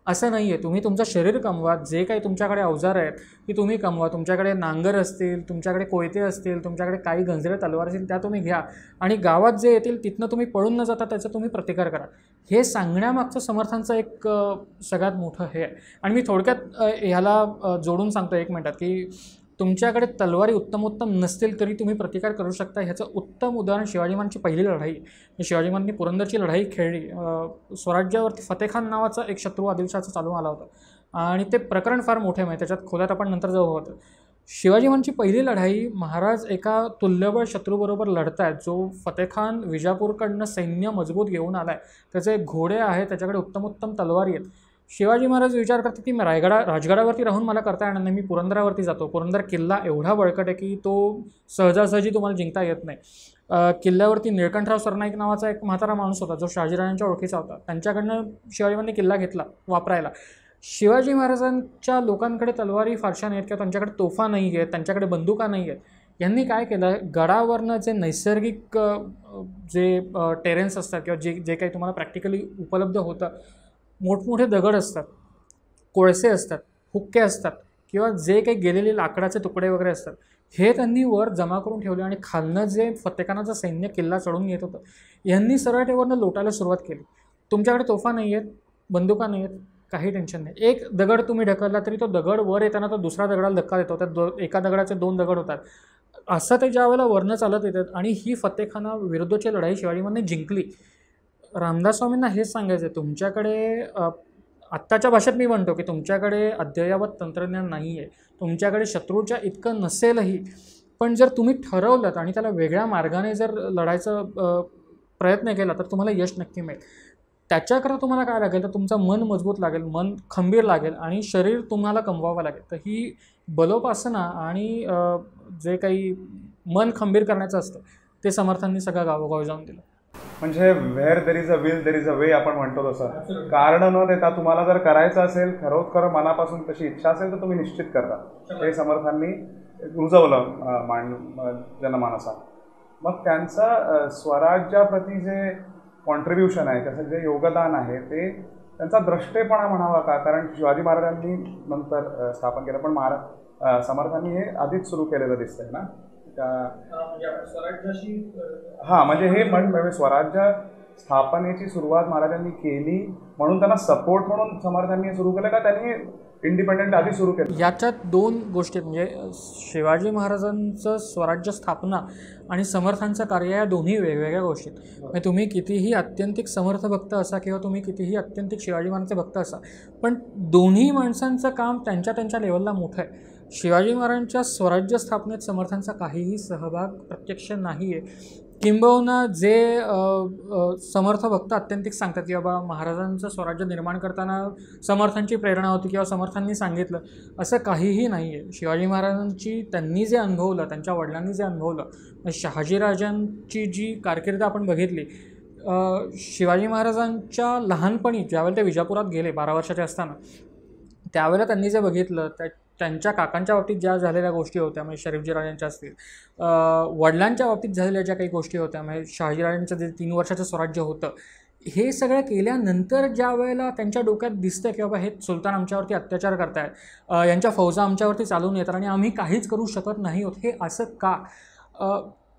असं नाही आहे. तुम्ही तुमचं शरीर कमवा, जे काही तुमच्याकडे अवजार आहेत ती तुम्ही कमवा. तुमच्याकडे नांगर असतील, तुमच्याकडे कोयते असतील, तुमच्याकडे काही गंजरे तलवार असतील त्या तुम्ही घ्या आणि गावात जे येतील तिथनं तुम्ही पळून न जाता त्याचा तुम्ही प्रतिकार करा. हे सांगण्यामागचं समर्थांचं एक सगळ्यात मोठं हे आहे. आणि मी थोडक्यात ह्याला जोडून सांगतो 1 मिनिटात की तुमच्याकडे तलवारी उत्तमोत्तम नसतील तरी तुम्ही प्रतिकार करू शकता. ह्याचं उत्तम उदाहरण शिवाजी महाराजांची पहिली लढाई. शिवाजी महाराजांनी पुरंदरची लढाई खेळली. स्वराज्यावरती फतेखान नावाचा एक शत्रू आदिलशाहचा चालू आला होता आणि ते प्रकरण फार मोठे आहे, त्याच्यात खोलात आपण नंतर जाऊ होतं. शिवाजी महाराजांची पहिली लढाई, महाराज एका तुल्यबळ शत्रूबरोबर लढत आहेत जो फतेखान विजापूरकडनं सैन्य मजबूत घेऊन आला आहे, त्याचे घोडे आहेत, त्याच्याकडे उत्तमोत्तम तलवारी आहेत. शिवाजी महाराज विचार करतात की राजगडावरती राहून मला करता येणार नाही, मी पुरंदरावरती जातो. पुरंदर किल्ला एवढा बळकट आहे की तो सहजासहजी तुम्हाला जिंकता येत नाही. किल्ल्यावरती निळकंठराव सरनाईक नावाचा एक म्हातारा माणूस होता जो शहाजीराजांच्या ओळखीचा होता, त्यांच्याकडनं शिवाजी महाराजांनी किल्ला घेतला वापरायला. शिवाजी महाराजांच्या लोकांकडे तलवारी फारशा नाहीत किंवा त्यांच्याकडे तोफा नाही आहेत, त्यांच्याकडे बंदुका नाही आहेत. यांनी काय केलं, गडावरनं जे नैसर्गिक जे टेरेन्स असतात किंवा जे काही तुम्हाला प्रॅक्टिकली उपलब्ध होतं, मोठमोठे दगड असतात, कोळसे असतात, हुक्के असतात किंवा जे काही गेलेले लाकडाचे तुकडे वगैरे असतात, हे त्यांनी वर जमा करून ठेवले आणि खालनं जे फतेखानाचं सैन्य किल्ला चढून येत होतं यांनी सरळ वरनं लोटायला सुरुवात केली. तुमच्याकडे तोफा नाही आहेत, बंदुका नाही आहेत, काही टेन्शन नाही. एक दगड तुम्ही ढकलला तरी तो दगड वर येताना तो दुसऱ्या दगडाला धक्का देतो, त्या एका दगडाचे 2 दगड होतात. असं ते ज्या वेळेला वरनं चालत येतात आणि ही फतेखाना विरुद्धची लढाई शिवाजी महाराजांनी जिंकली. रामदास स्वामींना हेच सांगायचं आहे, तुमच्याकडे आत्ताच्या भाषेत मी म्हणतो की तुमच्याकडे अद्ययावत तंत्रज्ञान नाही आहे, तुमच्याकडे शत्रूच्या इतकं नसेलही, पण जर तुम्ही ठरवलं आणि त्याला वेगळ्या मार्गाने जर लढायचा प्रयत्न केला तर तुम्हाला यश नक्की मिळेल. त्याच्याकरता तुम्हाला काय लागेल, तर तुमचं मन मजबूत लागेल, मन खंबीर लागेल आणि शरीर तुम्हाला कमवावं लागेल. तर ही बलोपासना आणि जे काही मन खंबीर करण्याचं असतं ते समर्थांनी सगळं गावोगावी जाऊन दिलं. म्हणजे where there is a will there is a way आपण म्हणतो तसं. कारण न देता तुम्हाला जर करायचं असेल, खरोखर मनापासून तशी इच्छा असेल तर तुम्ही निश्चित करता. हे समर्थांनी रुजवलं जनमानसात. मग त्यांचं स्वराज्याप्रती जे कॉन्ट्रीब्युशन आहे, त्याचं जे योगदान आहे ते त्यांचा द्रष्टेपणा म्हणावा का, कारण शिवाजी महाराजांनी नंतर स्थापन केलं, पण समर्थांनी हे आधीच सुरू केलेलं दिसतंय ना स्वराज्याशी. हां, म्हणजे हे म्हणजे स्वराज्य स्थापनेची सुरुवात महाराजांनी केली म्हणून त्यांना सपोर्ट म्हणून समर्थांनी सुरू केलं का त्यांनी इंडिपेंडेंट आधी सुरू केलं? याच्यात 2 गोष्टी, म्हणजे शिवाजी महाराजांचं स्वराज्य स्थापना आणि समर्थांचं कार्य या दोन्ही वेगवेगळ्या गोष्टी. म्हणजे तुम्ही कितीही अत्यंतिक समर्थ भक्त असा किंवा तुम्ही कितीही अत्यंतिक शिवाजी महाराजांचे भक्त असा, पण दोन्ही माणसांचं काम त्यांच्या लेवलला मोठं आहे. शिवाजी महाराजांच्या स्वराज्य स्थापनेत समर्थांचा काहीही सहभाग प्रत्यक्ष नाही आहे. किंबहुना जे समर्थ भक्त अत्यंतिक सांगतात की बाबा महाराजांचं स्वराज्य निर्माण करताना समर्थांची प्रेरणा होती किंवा समर्थांनी सांगितलं, असं काहीही नाही आहे. शिवाजी महाराजांची त्यांनी जे अनुभवलं, त्यांच्या वडिलांनी जे अनुभवलं, शहाजीराजांची जी कारकीर्द आपण बघितली, शिवाजी महाराजांच्या लहानपणी ज्यावेळेला ते विजापुरात गेले 12 वर्षाचे असताना, त्यावेळेला त्यांनी जे बघितलं, त्यांच्या काकांच्या बाबतीत ज्या झालेल्या गोष्टी होत्या, म्हणजे शरीफजीराजांच्या असतील, वडिलांच्या बाबतीत झालेल्या ज्या काही गोष्टी होत्या, म्हणजे शहाजीराजांचं जे 3 वर्षाचं स्वराज्य होतं, हे सगळं केल्यानंतर ज्या वेळेला त्यांच्या डोक्यात दिसतं की बाबा हे सुलतान आमच्यावरती अत्याचार करतायत, यांच्या फौजा आमच्यावरती चालून येतात आणि आम्ही काहीच करू शकत नाही होत, हे असं का,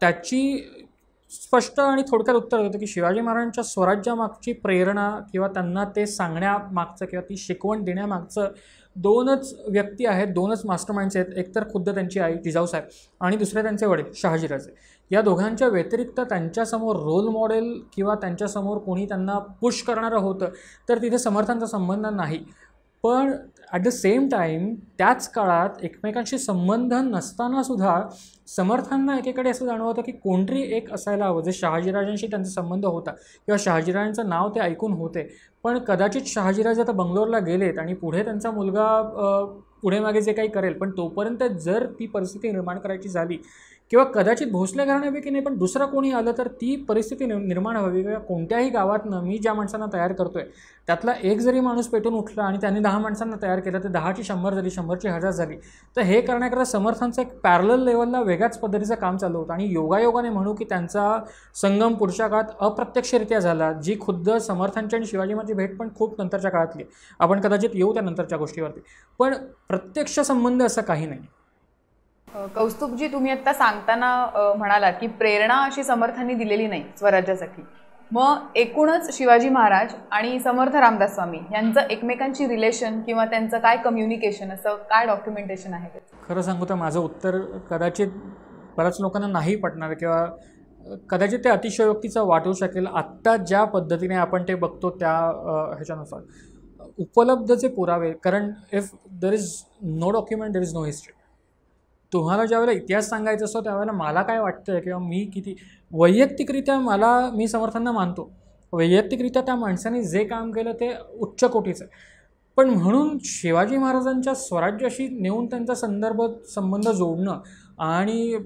त्याची स्पष्ट आणि थोडक्यात उत्तर होतं की शिवाजी महाराजांच्या स्वराज्यामागची प्रेरणा किंवा त्यांना ते सांगण्यामागचं किंवा ती शिकवण देण्यामागचं 2च व्यक्ती आहेत, 2च मास्टरमाइंड्स आहेत. एक तर खुद्द त्यांची आई जिजाऊसाहेब आणि दुसरे त्यांचे वडील शहाजीराजे. या दोघांच्या व्यतिरिक्त त्यांच्यासमोर रोल मॉडेल किंवा त्यांच्यासमोर कोणी त्यांना पुश करणारं होतं तर तिथे समर्थांचा संबंध नाही. पण ॲट द सेम टाईम त्याच काळात एकमेकांशी संबंध नसतानासुद्धा समर्थांना एकीकडे असं जाणवतं की कोणतरी एक असायला हवं जे शहाजीराजांशी त्यांचा संबंध होता किंवा शहाजीराजांचं नाव ते ऐकून होते, पण कदाचित शहाजीराजे आता बंगलोरला गेलेत आणि पुढे त्यांचा मुलगा पुढे मागे जे काही करेल, पण तोपर्यंत जर ती परिस्थिती निर्माण करायची झाली किंवा कदाचित भोसले घराण्यापैकी नाही पण दुसरं कोणी आलं तर ती परिस्थिती निर्माण व्हावी, किंवा कोणत्याही गावातनं मी ज्या माणसांना तयार करतोय त्यातला एक जरी माणूस पेटून उठला आणि त्यांनी 10 माणसांना तयार केलं तर 10ची 100 झाली, 100ची 1000 झाली. तर हे करण्याकरता समर्थांचं एक पॅरलल लेवलला वेगळ्याच पद्धतीचं काम चालू होतं. आणि योगायोगाने म्हणू की त्यांचा संगम पुढच्या काळात अप्रत्यक्षरित्या झाला. जी खुद्द समर्थांची आणि शिवाजींची भेट पण खूप नंतरच्या काळातली, आपण कदाचित येऊ त्या नंतरच्या गोष्टीवरती, पण प्रत्यक्ष संबंध असं काही नाही. कौस्तुभजी, तुम्ही आता सांगताना म्हणालात की प्रेरणा अशी समर्थांनी दिलेली नाही स्वराज्यासाठी. मग एकूणच शिवाजी महाराज आणि समर्थ रामदास स्वामी यांचं एकमेकांची रिलेशन किंवा त्यांचं काय कम्युनिकेशन, असं काय डॉक्युमेंटेशन आहे त्याचं? खरं सांगू तर माझं उत्तर कदाचित बऱ्याच लोकांना नाही पटणार किंवा कदाचित ते अतिशयोक्तीचं वाटू शकेल. आत्ता ज्या पद्धतीने आपण ते बघतो त्या ह्याच्यानुसार उपलब्ध जे पुरावे, कारण if there is no document there is no history. तुम्हाला ज्यावेळेला इतिहास सांगायचा असतो त्यावेळेला मला काय वाटतं किंवा मी किती वैयक्तिकरित्या मी समर्थांना मानतो. वैयक्तिकरित्या त्या माणसाने जे काम केलं ते उच्च कोटीचं आहे, पण म्हणून शिवाजी महाराजांच्या स्वराज्याशी नेऊन त्यांचा संबंध जोडणं आणि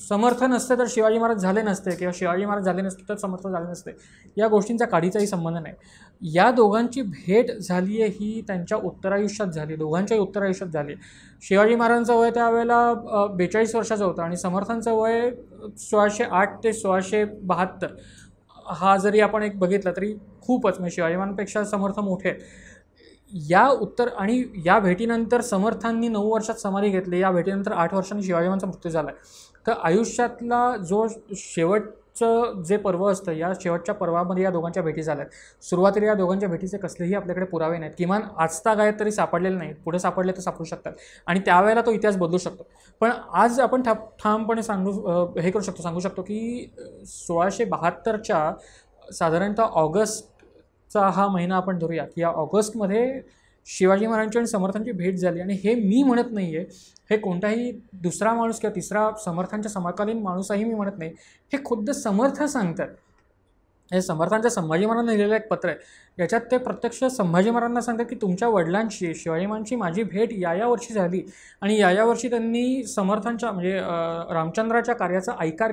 समर्थ नसते तर शिवाजी महाराज झाले नसते किंवा शिवाजी महाराज झाले नसते तर समर्थ झाले नसते, या गोष्टींचा काडीचाही संबंध नाही. या दोघांची भेट झाली आहे ही त्यांच्या उत्तरायुष्यात झाली, दोघांच्याही उत्तरायुष्यात झाली. शिवाजी महाराजांचं वय त्यावेळेला 42 वर्षाचं होतं आणि समर्थांचं वय 1608 ते 1672. हा जरी आपण एक बघितला तरी खूपच, म्हणजे शिवाजी महाराजांपेक्षा समर्थ मोठे आहेत. आणि या भेटीनंतर समर्थांनी 9 वर्षात समाधी घेतली. या भेटीनंतर 8 वर्षांनी शिवाजी महाराजांचा मृत्यू झाला आहे. तर आयुष्यातला जो शेवटचं जे पर्व असतं, या शेवटच्या पर्वामध्ये या दोघांच्या भेटी झाल्या आहेत. सुरुवातीला या दोघांच्या भेटीचे कसलेही आपल्याकडे पुरावे नाहीत, किमान आजतागायत तरी सापडलेले नाहीत. पुढे सापडले तर सापडू शकतात आणि त्यावेळेला तो इतिहास बदलू शकतो. पण आज आपण ठामपणे सांगू शकतो की 1672च्या साधारणतः ऑगस्टचा हा महिना आपण धरूया की या ऑगस्टमध्ये शिवाजी महाराजांची आणि समर्थांची भेट झाली. आणि हे मी म्हणत नाही आहे, हे कोणताही दुसरा माणूस किंवा तिसरा समर्थांच्या समकालीन माणूसही मी म्हणत नाही, हे खुद्द समर्थ सांगतात. हे समर्थांच्या संभाजी महाराजांना लिहिलेलं एक पत्र आहे, याच्यात ते प्रत्यक्ष संभाजी महाराजांना सांगतात की तुमच्या वडिलांशी शिवाजी महाराजांची माझी भेट या वर्षी झाली आणि या वर्षी त्यांनी समर्थांच्या म्हणजे रामचंद्राच्या कार्याचा ऐकार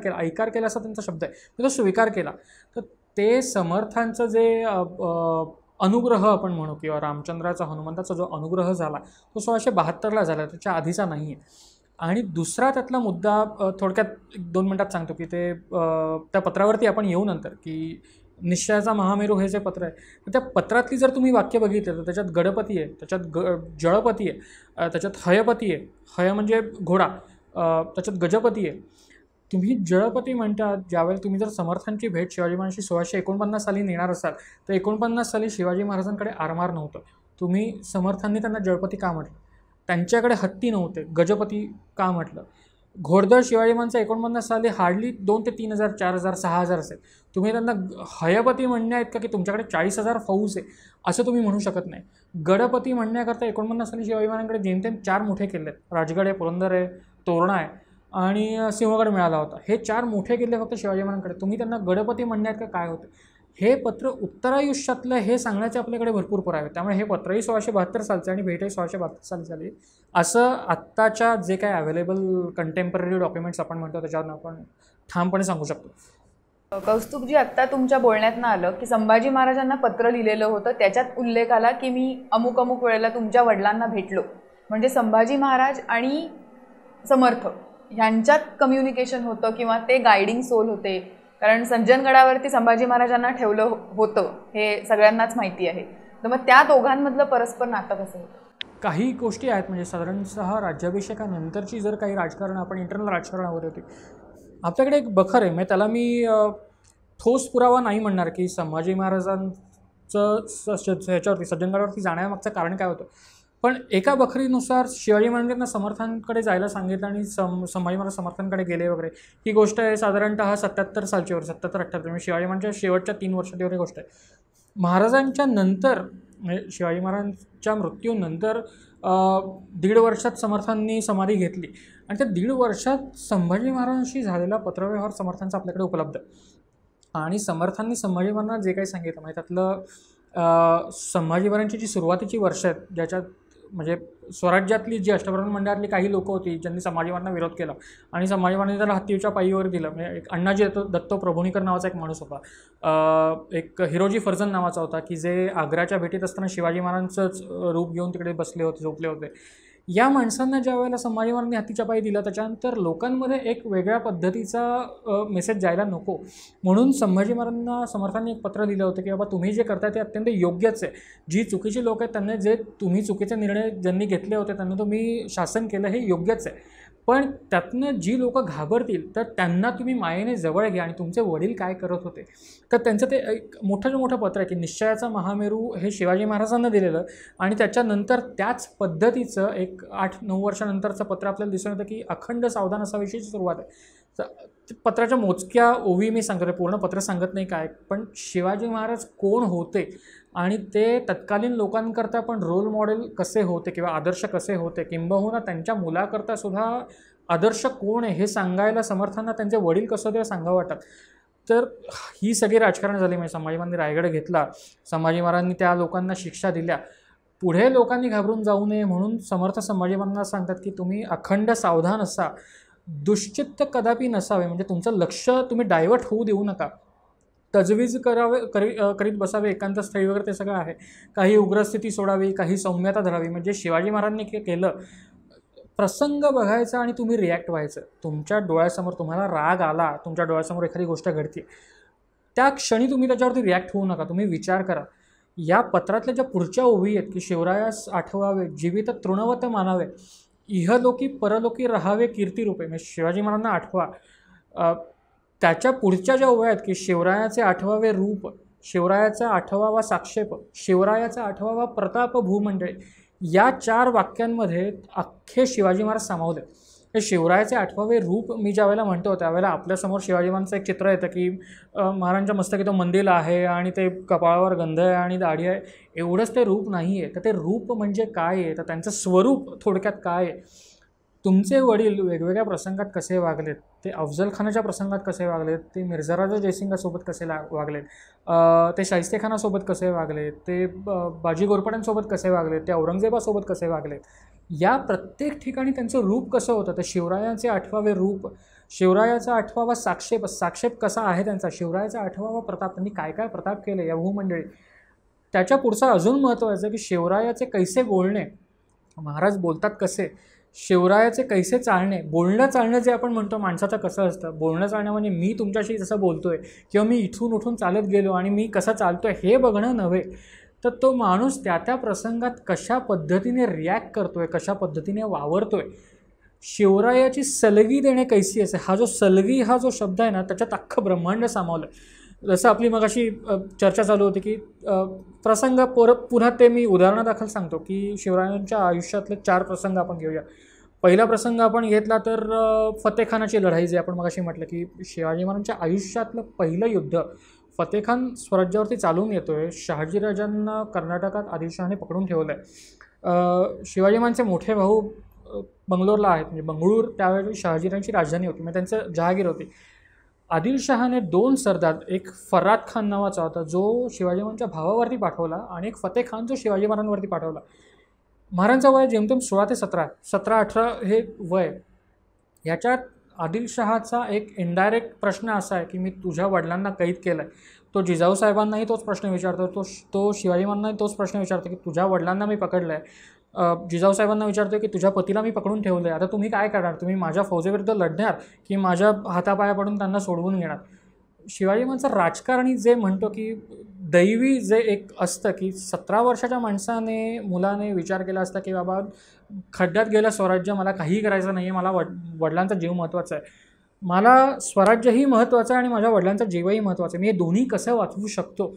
केला असा त्यांचा शब्द आहे, तो स्वीकार केला. तर ते समर्थांचं जे अनुग्रह आपण म्हणू किंवा रामचंद्राचा हनुमंताचा जो अनुग्रह झाला तो 1672ला झाला, त्याच्या आधीचा नाही आहे. आणि दुसरा त्यातला मुद्दा थोडक्यात 1-2 मिनटात सांगतो की ते त्या पत्रावरती आपण येऊ नंतर, की निश्चयाचा महामेरू हे जे पत्र आहे, तर त्या पत्रातली जर तुम्ही वाक्य बघितलं तर त्याच्यात गडपती आहे, त्याच्यात जळपती आहे, त्याच्यात हयपती आहे, हय म्हणजे घोडा, त्याच्यात गजपती आहे. तुम्ही जळपती म्हणतात ज्यावेळेला तुम्ही जर समर्थांची भेट शिवाजी महाराजांशी 1649 साली नेणार असाल तर 49 साली शिवाजी महाराजांकडे आरमार नव्हतं. तुम्ही समर्थांनी त्यांना जळपती का म्हटलं? त्यांच्याकडे हत्ती नव्हते, गजपती का म्हटलं? घोडदळ शिवाजी महाराजांचा 49 साली हार्डली 2 ते 3,000, 4,000, 6,000 असेल. तुम्ही त्यांना हयपती म्हणण्या इतका की तुमच्याकडे 40,000 फौज आहे असं तुम्ही म्हणू शकत नाही. गडपती म्हणण्याकरता 49 साली शिवाजी महाराजांकडे जेमतेम 4 मोठे किल्ले आहेत, राजगड आहे, पुरंदर आहे, तोरणा आहे आणि सिंहगड मिळाला होता. हे 4 मोठे किल्ले फक्त शिवाजी महाराजांकडे, तुम्ही त्यांना गडपती म्हणण्यात काय होतं? हे पत्र उत्तरायुष्यातलं हे सांगण्याचे आपल्याकडे भरपूर पुरावे. त्यामुळे हे पत्रही 1672 सालचं आणि भेटही 1672 साली झाली असं आत्ताच्या जे काय अवेलेबल कंटेम्पररी डॉक्युमेंट्स आपण म्हणतो त्याच्यावर आपण ठामपणे सांगू शकतो. कौस्तुभजी, आत्ता तुमच्या बोलण्यातनं आलं की संभाजी महाराजांना पत्र लिहिलेलं होतं, त्याच्यात उल्लेख आला की मी अमुक वेळेला तुमच्या वडिलांना भेटलो. म्हणजे संभाजी महाराज आणि समर्थ ह्यांच्यात कम्युनिकेशन होतं किंवा ते गायडिंग सोल होते, कारण सज्जनगडावरती संभाजी महाराजांना ठेवलं होतं हे सगळ्यांनाच माहिती आहे. तर मग त्या दोघांमधलं परस्पर नातं कसं होतं? काही गोष्टी आहेत, म्हणजे साधारणतः राज्याभिषेकानंतरची जर काही राजकारण आपण इंटरनल राजकारणावर होती, आपल्याकडे एक बखर आहे. म्हणजे त्याला मी ठोस पुरावा नाही म्हणणार की संभाजी महाराजांचं ह्याच्यावरती सज्जनगडावरती जाण्यामागचं कारण काय होतं, पण एका बखरीनुसार शिवाजी महाराजांना समर्थांकडे जायला सांगितलं आणि संभाजी महाराज समर्थांकडे गेले वगैरे, ही गोष्ट आहे साधारणतः 77 सालची वर 77-78 म्हणजे शिवाजी महाराजांच्या शेवटच्या 3 वर्षाची वगैरे गोष्ट आहे. महाराजांच्या नंतर म्हणजे शिवाजी महाराजांच्या मृत्यूनंतर 1.5 वर्षात समर्थांनी समाधी घेतली आणि त्या 1.5 वर्षात संभाजी महाराजांशी झालेला पत्रव्यवहार समर्थांचा आपल्याकडे उपलब्ध आहे. आणि समर्थांनी संभाजी महाराजांना जे काही सांगितलं म्हणजे त्यातलं संभाजी महाराजांची जी सुरुवातीची वर्ष आहेत ज्याच्यात म्हणजे स्वराज्यातली जी अष्टप्रधान मंडळातली काही लोकं होती ज्यांनी संभाजीवांना विरोध केला आणि संभाजीवांनी त्याला हत्तीच्या पायीवर दिलं. म्हणजे एक अण्णाजी दत्तो प्रभुणीकर नावाचा एक माणूस होता, एक हिरोजी फर्जन नावाचा होता की जे आग्र्याच्या भेटीत असताना शिवाजी महाराजांचंच रूप घेऊन तिकडे बसले होते, झोपले होते. या माणसांना ज्या वेळेला संभाजी महाराजांनी हत्तीच्या पायी दिलं त्याच्यानंतर लोकांमध्ये एक वेगळ्या पद्धतीचा मेसेज जायला नको म्हणून संभाजी महाराजांना समर्थांनी एक पत्र लिहिलं होतं की बाबा तुम्ही जे करताय ते अत्यंत योग्यच आहे. जी चुकीची लोक आहेत त्यांना जे तुम्ही चुकीचे निर्णय ज्यांनी घेतले होते त्यांना तुम्ही शासन केलं हे योग्यच आहे. पण त्यातनं जी लोक घाबरतील तर त्यांना तुम्ही मायेने जवळ घ्या. आणि तुमचे वडील काय करत होते तर त्यांचं ते एक मोठं पत्र आहे की निश्चयाचा महामेरू हे शिवाजी महाराजांना दिलेलं आणि त्याच्यानंतर त्याच पद्धतीचं एक 8-9 वर्षानंतरचं पत्र आपल्याला दिसून येतं की अखंड सावधान असाविषयीची सुरुवात आहे. पत्राच्या मोजक्या ओवी मी सांगतो, पूर्ण पत्र सांगत नाही काय, पण शिवाजी महाराज कोण होते आणि ते तत्कालीन लोकांकरता पण रोल मॉडेल कसे होते किंवा आदर्श कसे होते, किंबहुना त्यांच्या मुलाकरता सुद्धा आदर्श कोण आहे हे सांगायला समर्थांना त्यांचे वडील कसं ते सांगावं वाटत. तर ही सगळी राजकारण झाली. म्हणजे संभाजी महाराजांनी रायगड घेतला, संभाजी महाराजांनी त्या लोकांना शिक्षा दिल्या, पुढे लोकांनी घाबरून जाऊ नये म्हणून समर्थ संभाजी महाराजांना सांगतात की तुम्ही अखंड सावधान असा, दुश्चित्त कदापि नसावे, म्हणजे तुमचं लक्ष तुम्ही डायव्हर्ट होऊ देऊ नका, तजवीज करीत बसावे, एकांत स्थळी वगैरे ते सगळं आहे, काही उग्रस्थिती सोडावी, काही सौम्यता धरावी. म्हणजे शिवाजी महाराजांनी केलं प्रसंग बघायचा आणि तुम्ही रिॲक्ट व्हायचं. तुमच्या डोळ्यासमोर तुम्हाला राग आला, तुमच्या डोळ्यासमोर एखादी गोष्ट घडते, त्या क्षणी तुम्ही त्याच्यावरती रिॲक्ट होऊ नका, तुम्ही विचार करा. या पत्रातल्या ज्या पुढच्या ओवी आहेत की शिवरायास आठवावे, जीवित तृणवत मानावे, इहलोकी परलोकी राहावे कीर्तिरूपे, म्हणजे शिवाजी महाराजांना आठवा. त्याच्या पुढच्या ज्या ओव्या आहेत की शिवरायाचे आठवावे रूप, शिवरायाचा आठवावा साक्षेप, शिवरायाचा आठवावा प्रताप भूमंडळे, या 4 वाक्यांमध्ये अख्खे शिवाजी महाराज सामावले. हे शिवरायाचे आठवावे रूप मी ज्या वेळेला म्हणतो त्यावेळेला आपल्यासमोर शिवाजी महाराजांचं एक चित्र येतं की महाराजांच्या मस्तकी तो मंदिर आहे आणि ते कपाळावर गंध आहे आणि दाढी आहे, एवढंच ते रूप नाही आहे. तर ते रूप म्हणजे काय आहे, तर त्यांचं स्वरूप थोडक्यात काय आहे. तुमचे वडील वेगवेगळ्या प्रसंगात कसे वागलेत, ते अफजल खानाच्या प्रसंगात कसे वागलेत, ते मिर्झाराजा जयसिंगासोबत कसे वागलेत, ते शाहिस्तेखानासोबत कसे वागलेत, ते बाजी घोरपड्यांसोबत कसे वागलेत, ते औरंगजेबासोबत कसे वागलेत, या प्रत्येक ठिकाणी त्यांचं रूप कसं होतं. तर शिवरायाचे आठवावे रूप, शिवरायाचा आठवावा साक्षेप, साक्षेप कसा आहे त्यांचा, शिवरायाचा आठवावा प्रताप, त्यांनी काय काय प्रताप केले या भूमंडळी. त्याच्या पुढचं अजून महत्त्वाचं की शिवरायाचे कैसे बोलणे, महाराज बोलतात कसे, शिवरायाचे कैसे चालणे, बोलणं चालणं जे आपण म्हणतो माणसाचं कसं असतं, बोलणं चालणं म्हणजे मी तुमच्याशी जसं बोलतोय किंवा मी इथून उठून चालत गेलो आणि मी कसं चालतोय हे बघणं नव्हे, तर तो माणूस त्या प्रसंगात कशा पद्धतीने रिॲक्ट करतोय, कशा पद्धतीने वावरतोय. शिवरायाची सलगी देणे कैसी असे, हा जो सलगी हा जो शब्द आहे ना त्याच्यात अख्खं ब्रह्मांड सामावलं. जसं आपली मगाशी चर्चा चालू होती की प्रसंग पुन्हा ते मी उदाहरणादाखल सांगतो की शिवरायांच्या आयुष्यातले 4 प्रसंग आपण घेऊया. पहिला प्रसंग आपण घेतला तर फतेखानाची लढाई, जे आपण मगाशी म्हटलं की शिवाजी महाराजांच्या आयुष्यातलं पहिलं युद्ध. फतेखान स्वराज्यावरती चालून येतोय, शहाजीराजांना कर्नाटकात आदिलशहाने पकडून ठेवलं आहे. शिवाजी महाराजांचे मोठे भाऊ बंगलोरला आहेत, म्हणजे बंगळूर त्यावेळी शहाजीराजांची राजधानी होती, म्हणजे त्यांचं जहागीर होती. आदिलशहाने 2 सरदार, एक फराद खान नावाचा होता जो शिवाजी महाराजांच्या भावावरती पाठवला आणि एक फतेह खान जो शिवाजी महाराजांवरती पाठवला. महाराजांचं वय जेमतेम 16 ते 17-18 हे वय. याच्यात आदिलशहाचा एक इनडायरेक्ट प्रश्न असा आहे की मी तुझ्या वडिलांना कैद केलं आहे. तो जिजाऊ साहेबांनाही तोच प्रश्न विचारतो, तो शिवाजी महाराजांनाही तोच प्रश्न विचारतो की तुझ्या वडिलांना मी पकडलं आहे. जिजाऊ साहेबांना विचारतो की तुझ्या पतीला मी पकडून ठेवलं आहे, आता तुम्ही काय करणार, तुम्ही माझ्या फौजेविरुद्ध लढणार की माझ्या हातापाया पडून त्यांना सोडवून घेणार. शिवाजी महाराजांचं राजकारणी जे म्हणतो की दैवी जे एक असतं की 17 वर्षाच्या मुलाने विचार केला असता की बाबा खड्ड्यात गेलं स्वराज्य, मला काहीही करायचं नाही आहे, मला वडिलांचा जीव महत्त्वाचा आहे, मला स्वराज्यही महत्त्वाचं आहे आणि माझ्या वडिलांचा जीवही महत्त्वाचा आहे, मी हे दोन्ही कसं वाचवू शकतो.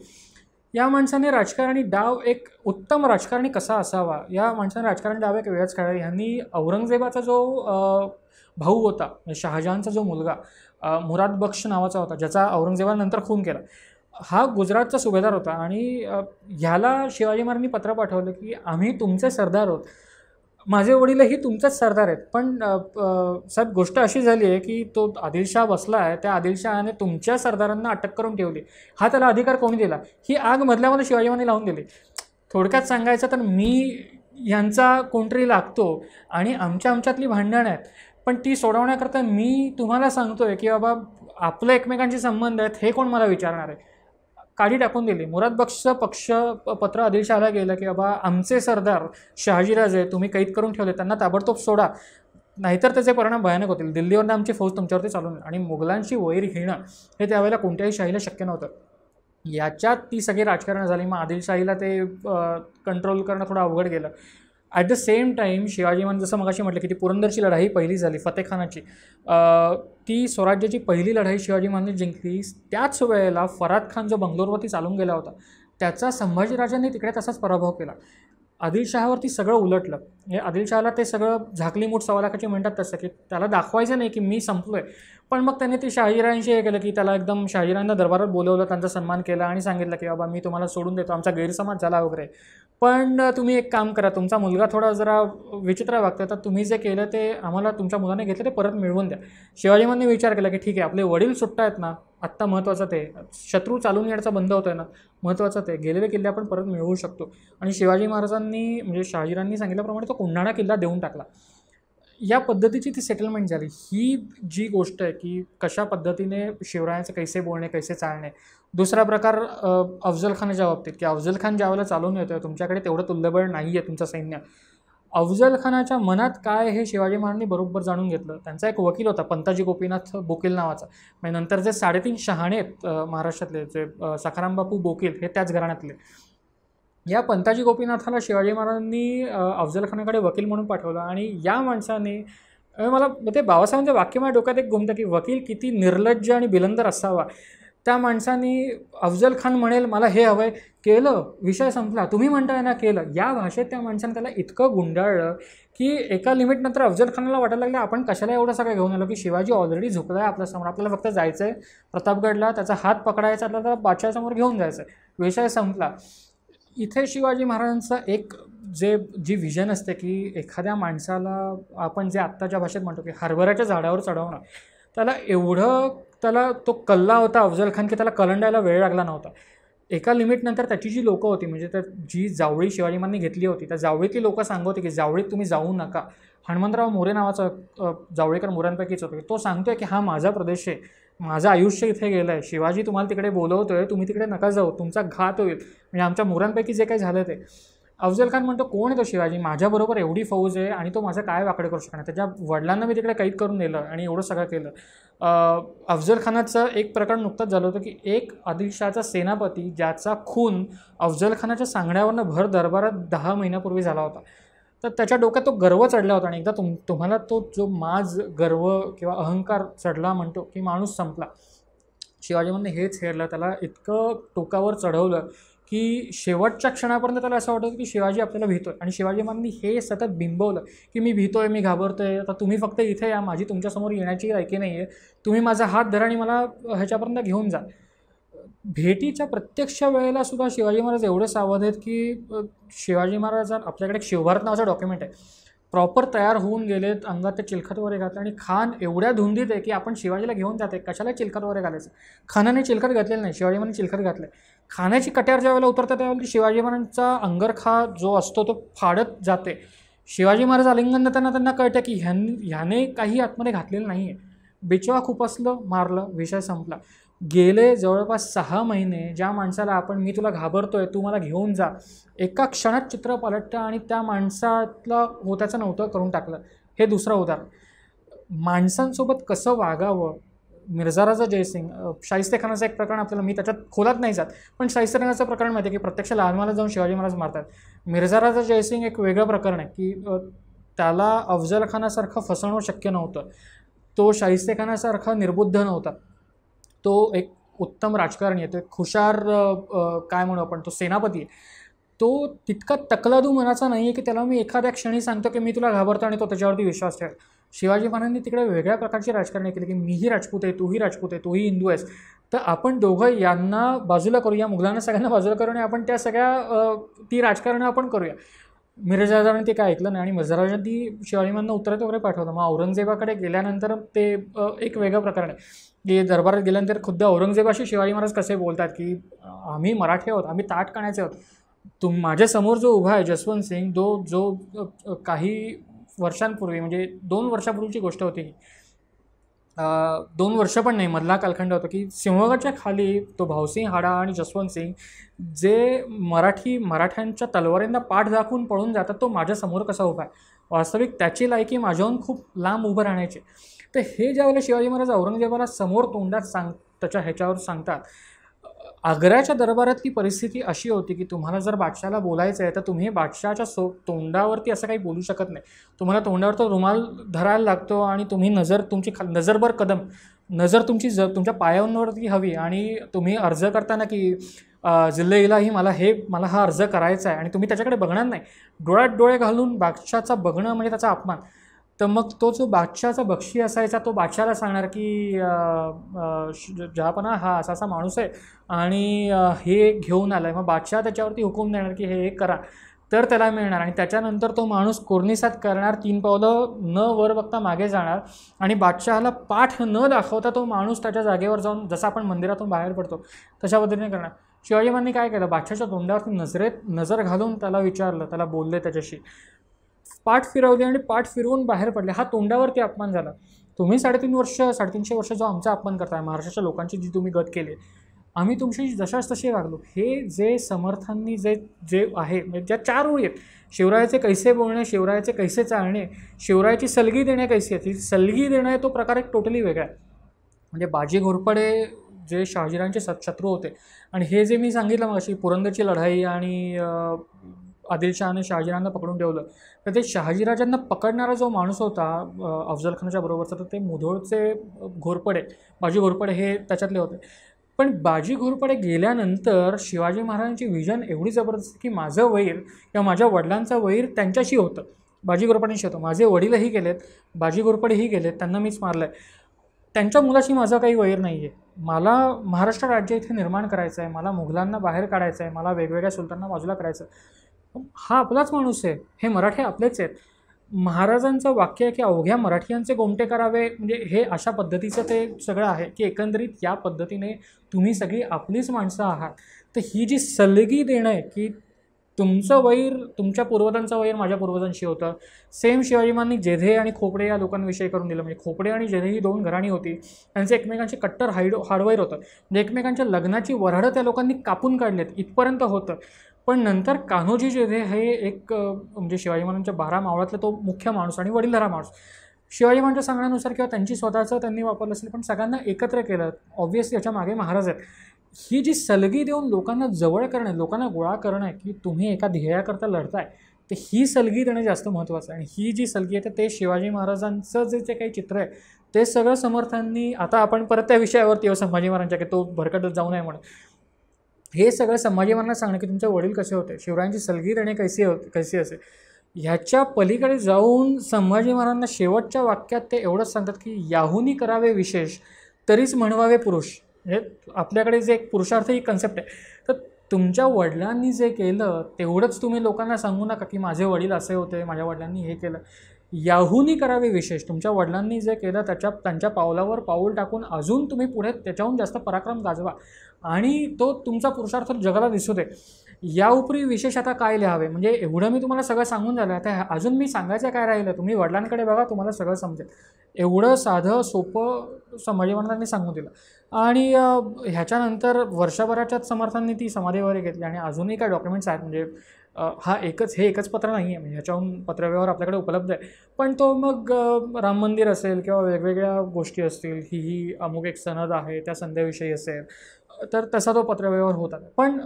या माणसाने राजकारणी डाव, एक उत्तम राजकारणी कसा असावा, या माणसाने राजकारणी डाव एक वेगळाच खेळला. ह्यांनी औरंगजेबाचा जो भाऊ होता, शहाजहानचा जो मुलगा मुराद बक्ष नावाचा होता, ज्याचा औरंगजेबानंतर खून केला, हा गुजरातचा सुभेदार होता आणि ह्याला शिवाजी महाराजांनी पत्र पाठवलं की आम्ही तुमचे सरदार आहोत, माझे वडीलही तुमचेच सरदार आहेत, पण साहेब गोष्ट अशी झाली आहे की तो आदिलशाह बसला आहे, त्या आदिलशहाने तुमच्या सरदारांना अटक करून ठेवली, हा त्याला अधिकार कोणी दिला, ही आग मधल्यामध्ये शिवाजी महाराजांनी लावून दिली. थोडक्यात सांगायचं तर मी ह्यांचा कोणतरी लागतो आणि आमच्यातली भांडणं आहेत, पण ती सोडवण्याकरता मी तुम्हाला सांगतोय की बाबा आपलं एकमेकांचे संबंध आहेत, हे कोण मला विचारणार आहे. काढी टाकून दिली. मुराद बक्षचं पत्र आदिलशहाला गेलं की बाबा आमचे सरदार शहाजीराजे तुम्ही कैद करून ठेवले, त्यांना ताबडतोब सोडा, नाहीतर त्याचे परिणाम भयानक होतील. दिल्लीवरनं आमची फौज तुमच्यावरती चालून. आणि मुघलांची वैर घेणं हे त्यावेळेला कोणत्याही शाहीला शक्य नव्हतं. याच्यात ती सगळी राजकारण झाली. मग आदिलशाहीला ते कंट्रोल करणं थोडं अवघड गेलं. At the same time Shivaji Maharaj जसं मगाशी म्हटलं की ती पुरंदरची लढाई पहिली झाली, फतेखानाची, ती स्वराज्याची पहिली लढाई शिवाजी महाराजांनी जिंकली. त्याच वेळेला फराद खान जो बंगलोरवरती चालून गेला होता त्याचा संभाजीराजांनी तिकडे तसाच पराभव केला. आदिलशहावरती सगळं उलटलं. हे आदिलशहाला ते सगळं झाकली मूठ सव्वा लाखाची म्हणतात तसं, की त्याला दाखवायचं नाही की मी संपलो आहे. पण मग त्याने ते शहाजीराजांशी हे केलं की त्याला एकदम शहाजीराजांना दरबारात बोलवलं, त्यांचा सन्मान केला आणि सांगितलं की बाबा मी तुम्हाला सोडून देतो, आमचा गैरसमज झाला वगैरे, पण तुम्ही एक काम करा, तुमचा मुलगा थोडा जरा विचित्र वागतोय, तर तुम्ही जे केलं ते आम्हाला तुमच्या मुलाने घेतलं ते परत मिळवून द्या. शिवाजी महाराजांनी विचार केला की ठीक आहे, आपले वडील सुट्टा ना, आत्ता महत्त्वाचं ते शत्रू चालून येण्याचा बंद होतोय ना, महत्त्वाचं ते गेलेले किल्ले आपण परत मिळवू शकतो. आणि शिवाजी महाराजांनी म्हणजे शहाजीराजांनी सांगितल्याप्रमाणे तो कोंढाणा किल्ला देऊन टाकला. या पद्धतीची ती सेटलमेंट झाली. ही जी गोष्ट आहे की कशा पद्धतीने शिवरायांचे कैसे बोलणे, कैसे चालणे. दुसरा प्रकार अफजल खानाच्या बाबतीत, की अफजल खान ज्यावेळेला चालून येतोय, तुमच्याकडे तेवढं तुल्यबळ नाही आहे तुमचं सैन्य. अफजल खानाच्या मनात काय हे शिवाजी महाराजांनी बरोबर जाणून घेतलं. त्यांचा एक वकील होता पंताजी गोपीनाथ बोकील नावाचा, म्हणजे नंतर जे 3.5 शहाणे आहेत महाराष्ट्रातले, जे सखाराम बापू बोकील हे त्याच घराण्यातले. या पंताजी गोपीनाथाला शिवाजी महाराजांनी अफजल खानाकडे वकील म्हणून पाठवलं. आणि या माणसाने मला ते बाबासाहेबांचं वाक्य माझ्या डोक्यात एक घुमतं की वकील किती निर्लज्ज आणि बिलंदर असावा. त्या माणसाने अफजल खान म्हणेल मला हे हवंय, केलं, विषय संपला, तुम्ही म्हणताय ना केलं. या भाषेत त्या माणसाने त्याला इतकं गुंडाळलं की एका लिमिटनंतर अफजल खानाला वाटायला लागलं आपण कशाला एवढं सगळं घेऊन आलो, की शिवाजी ऑलरेडी झुकला आहे आपल्यासमोर, आपल्याला फक्त जायचं आहे प्रतापगडला, त्याचा हात पकडायचा, आपल्याला बादशाहासमोर घेऊन जायचं आहे, विषय संपला. इथे शिवाजी महाराजांचं एक जी व्हिजन असते की एखाद्या माणसाला आपण जे आत्ताच्या भाषेत म्हणतो की हरभऱ्याच्या झाडावर चढवणं, त्याला तो कल्ला होता अफजल खान की त्याला कलंडायला वेळ लागला नव्हता. एका लिमिटनंतर त्याची जी लोकं होती, म्हणजे त्या जी जावळी शिवाजी महाराजांनी घेतली होती, त्या जावळीतली लोकं सांगत होती की जावळीत तुम्ही जाऊ नका. हनुमंतराव मोरे नावाचा जावळीकर मोऱ्यांपैकीच होतो, तो सांगतोय की हा माझा प्रदेश आहे, माझं आयुष्य इथे गेलं आहे, शिवाजी तुम्हाला तिकडे बोलवतोय, तुम्ही तिकडे नका जाऊ, तुमचा घात होईल, म्हणजे आमच्या मोऱ्यांपैकी जे काही झालं ते. अफजल खान म्हणतो कोण आहे तो शिवाजी, माझ्याबरोबर एवढी फौज आहे आणि तो माझं काय वाकडे करू शकणार, त्याच्या वडिलांना मी तिकडे कैद करून नेलं आणि एवढं सगळं केलं. अफजल खानाचं एक प्रकरण नुकतंच झालं होतं की एक आदिलशहाचा सेनापती ज्याचा खून अफजल खानाच्या सांगण्यावरनं भर दरबारात 10 महिन्यापूर्वी झाला होता, तर त्याच्या डोक्यात तो गर्व चढला होता. आणि एकदा तुम्हाला तो जो माज, गर्व किंवा अहंकार चढला म्हणतो की माणूस संपला. शिवाजी महाराजांनी हेच हेरलं, त्याला इतकं टोकावर चढवलं की शेवटच्या क्षणापर्यंत त्याला असं वाटतं की शिवाजी आपल्याला भीतोय. आणि शिवाजी महाराजांनी हे सतत बिंबवलं की मी भीतोय, मी घाबरतोय, आता तुम्ही फक्त इथे या, माझी तुमच्यासमोर येण्याची लायकी नाही आहे, तुम्ही माझा हात धरा आणि मला ह्याच्यापर्यंत घेऊन जा. भेटीच्या प्रत्यक्ष वेळेला सुद्धा शिवाजी महाराज एवढे सावध आहेत की शिवाजी महाराज आपल्याकडे एक शिवभारत नावाचं डॉक्युमेंट आहे, प्रॉपर तयार होऊन गेलेत, अंगात ते चिलखत वगैरे घातलं. आणि खान एवढ्या धुंदीत आहे की आपण शिवाजीला घेऊन जाते, कशाला चिलखत वगैरे घालायचं. खानाने चिलखत घातलेलं नाही, शिवाजी महाराजांनी चिलखत घातलं. खाण्याची कट्यार ज्या वेळेला उतरतात त्यावेळेला शिवाजी महाराजांचा अंगरखा जो असतो तो फाडत जाते. शिवाजी महाराज आलिंगन देताना त्यांना कळतं की ह्याने काही आतमध्ये घातलेलं नाही आहे. बिचवा खुपसलं, मारलं, विषय संपला. गेले जवळपास 6 महिने ज्या माणसाला आपण मी तुला घाबरतोय, तू मला घेऊन जा, एका क्षणात चित्र पालटतं आणि त्या माणसातला होत्याचं नव्हतं करून टाकलं. हे दुसरं उदाहरण. माणसांसोबत कसं वागावं. मिर्झा राजा जयसिंग, शाहिस्तेखानाचं एक प्रकरण आपल्याला, मी त्याच्यात खोलात नाही जात, पण शाहिस्तेखानाचं प्रकरण माहिती आहे की प्रत्यक्ष लालमहाला जाऊन शिवाजी महाराज मारतात. मिर्झा राजा जयसिंग एक वेगळं प्रकरण आहे की त्याला अफजल खानासारखं फसवणं शक्य नव्हतं, तो शाहिस्तेखानासारखा निर्बुद्ध नव्हता, तो एक उत्तम राजकारणी आहे, तो एक हुशार काय म्हणू आपण, तो सेनापती आहे. तो तितका तकलादू मनाचा नाही आहे की त्याला मी एखाद्या क्षणी सांगतो की मी तुला घाबरतो आणि तो त्याच्यावरती विश्वास ठेवेल. शिवाजी महाराजांनी तिकडे वेगळ्या प्रकारची राजकारणी केली की मीही राजपूत आहे, तूही राजपूत आहे, तूही हिंदू आहेस, तर आपण दोघं यांना बाजूला करूया, मुघलांना सगळ्यांना बाजूला करू आणि आपण त्या सगळ्या ती राजकारणं आपण करूया. मिर्झाराजांनी ते काय ऐकलं नाही आणि मिर्झाराजांनी शिवाजी महाराजांना उत्तरात वगैरे पाठवलं. मग औरंगजेबाकडे गेल्यानंतर ते एक वेगळं प्रकरण आहे की दरबारात गेल्यानंतर खुद्द औरंगजेबाशी शिवाजी महाराज कसे बोलतात की आम्ही मराठी आहोत, आम्ही ताठ काण्याचे आहोत, माझ्यासमोर जो उभा आहे जसवंत सिंग, जो काही वर्षांपूर्वी, म्हणजे 2 वर्षापूर्वीची गोष्ट होती ही, 2 वर्ष पण नाही, मधला कालखंड होता की सिंहगडच्या खाली तो भाऊसिंग हाडा आणि जसवंत सिंग जे मराठ्यांच्या तलवारींना पाठ दाखवून पळून जातात, तो माझ्यासमोर कसा उभा आहे. वास्तविक त्याची लायकी माझ्याहून खूप लांब उभं राहण्याची. तर हे ज्यावेळेला शिवाजी महाराज औरंगजेबाला समोर तोंडात त्याच्या ह्याच्यावर सांगतात, आग्र्याच्या दरबारातली परिस्थिती अशी होती की तुम्हाला जर बादशाहला बोलायचं आहे तर तुम्ही बादशाहच्या तोंडावरती असं काही बोलू शकत नाही. तुम्हाला तोंडावर तो रुमाल धरायला लागतो आणि तुम्ही तुमची नजरभर कदम, नजर तुमच्या पायांवरती हवी आणि तुम्ही अर्ज करताना की जिल्हे इलाही मला हा अर्ज करायचा आहे आणि तुम्ही त्याच्याकडे बघणार नाही. डोळ्यात डोळे घालून बादशाहचा बघणं म्हणजे त्याचा अपमान. तर मग तो जो बादशाहचा बक्षी असायचा तो बादशाहला सांगणार की जहापना हा असा माणूस आहे आणि हे घेऊन आला आहे. मग बादशाह त्याच्यावरती हुकूम देणार की हे करा, तर त्याला मिळणार. आणि त्याच्यानंतर तो माणूस कोर्निसात करणार, 3 पावलं न वर बघता मागे जाणार आणि बादशहाला पाठ न दाखवता तो माणूस त्याच्या जागेवर जाऊन, जसं आपण मंदिरातून बाहेर पडतो तशा पद्धतीने करणार. शिवाजी महाराजांनी काय केलं, बादशाच्या तोंडावरती नजर घालून त्याला विचारलं, त्याला बोलले, त्याच्याशी पाठ फिरवली आणि पाठ फिरवून बाहेर पडले. हा तोंडावरती अपमान झाला. तुम्ही 350 वर्ष जो आमचा अपमान करताय, महाराष्ट्राच्या लोकांची जी तुम्ही गत केली, आम्ही तुमची जशाच तसे वागलो. हे जे समर्थांनी जे आहे, म्हणजे ज्या 4 ओळी आहेत, शिवरायाचे कैसे बोलणे, शिवरायाचे कैसे चालणे, शिवरायाची सलगी देणे कैसी आहे, ती सलगी देणं तो प्रकार एक टोटली वेगळा आहे. म्हणजे बाजी घोरपडे जे शहाजीराजांचे शत्रू होते आणि हे जे मी सांगितलं मग अशी पुरंदरची लढाई आणि आदिलशहाने शहाजीराजांना पकडून ठेवलं, तर ते शहाजीराजांना पकडणारा जो माणूस होता अफजल खानाच्या बरोबरचा, तर ते मुधोळचे घोरपडे, बाजी घोरपडे हे त्याच्यातले होते. पण बाजी घोरपडे गेल्यानंतर शिवाजी महाराजांची विजन एवढी जबरदस्त की माझं वैर किंवा माझ्या वडिलांचं वैर त्यांच्याशी होतं, बाजी घोरपडेंशी होतं. माझे वडीलही गेलेत, बाजी घोरपडेही गेलेत, त्यांना मीच मारलं आहे. त्यांच्या मुलाशी माझं काही वैर नाही आहे. मला महाराष्ट्र राज्य इथे निर्माण करायचं आहे, मला मुघलांना बाहेर काढायचं आहे, मला वेगवेगळ्या सुलतानांना बाजूला करायचं आहे. हा आपलाच माणूस आहे, हे मराठी आपलेच आहेत. महाराजांचं वाक्य आहे की अवघ्या मराठीयांचे गोमटे करावे, म्हणजे हे अशा पद्धतीचं ते सगळं आहे की एकंदरीत या पद्धतीने तुम्ही सगळी आपलीच माणसं आहात. तर ही जी सलगी देणं आहे की तुमचं वैर, तुमच्या पूर्वजांचं वैर माझ्या पूर्वजांशी होतं. सेम शिवाजी महाराजांनी जेधे आणि खोपडे या लोकांविषयी करून दिलं. म्हणजे खोपडे आणि जेधे ही 2 घराणी होती, त्यांचे एकमेकांचे कट्टर हाडवैर होतं. म्हणजे एकमेकांच्या लग्नाची वऱ्हाडं त्या लोकांनी कापून काढलेत, इथपर्यंत होतं. पण नंतर कान्होजी जेधे हे एक म्हणजे शिवाजी महाराजांच्या 12 मावळातला तो मुख्य माणूस आणि वडीलधारा माणूस, शिवाजी महाराजांच्या सांगण्यानुसार किंवा त्यांची स्वतःचं त्यांनी वापरलं असेल, पण सगळ्यांना एकत्र केलं. ऑब्व्हियसली याच्या मागे महाराज आहेत. ही जी सलगी देऊन लोकांना जवळ करणं, लोकांना गोळा करणं की तुम्ही एका ध्येयाकरता लढताय, तर ही सलगी देणं जास्त महत्त्वाचं आहे. आणि ही जी सलगी आहे ते शिवाजी महाराजांचं जे काही चित्र आहे ते सगळं समर्थांनी, आता आपण परत त्या विषयावरती येऊ संभाजी महाराजांच्या की तो भरकटत जाऊ नये म्हणून, हे सगळं संभाजी महाराजांना सांगणं की तुमचे वडील कसे होते, शिवरायांची सलगी देणे कैसी असे, ह्याच्या पलीकडे जाऊन संभाजी महाराजांना शेवटच्या वाक्यात ते एवढंच सांगतात की याहुनी करावे विशेष तरीच म्हणवावे पुरुष. म्हणजे आपल्याकडे जे एक पुरुषार्थ ही कन्सेप्ट आहे, तर तुमच्या वडिलांनी जे केलं तेवढंच तुम्ही लोकांना सांगू नका की माझे वडील असे होते, माझ्या वडिलांनी हे केलं. याहुनी करावे विशेष, तुमच्या वडिलांनी जे केलं त्यांच्या पावलावर पाऊल टाकून अजून तुम्ही पुढे त्याच्याहून जास्त पराक्रम गाजवा आणि तो तुमचा पुरुषार्थ जगाला दिसू दे. या उपरी विशेष आता काय लिहावे, म्हणजे एवढं मी तुम्हाला सगळं सांगून झालं, आता अजून मी सांगायचं काय राहिलं, तुम्ही वडिलांकडे बघा, तुम्हाला सगळं समजेल. एवढं साधं सोपं संभाजी महाराजांनी सांगून दिलं. आणि ह्याच्यानंतर वर्षभराच्याच समर्थांनी ती समाधीवर घेतली आणि अजूनही काय डॉक्युमेंट्स आहेत. म्हणजे हे एकच पत्र नाही आहे, म्हणजे ह्याच्याहून पत्रव्यवहार आपल्याकडे उपलब्ध आहे. पण तो मग राम मंदिर असेल किंवा वेगवेगळ्या गोष्टी असतील, ही अमुक एक सनद आहे त्या संध्याविषयी असेल, तर तसा तो पत्रव्यवहार होता. पण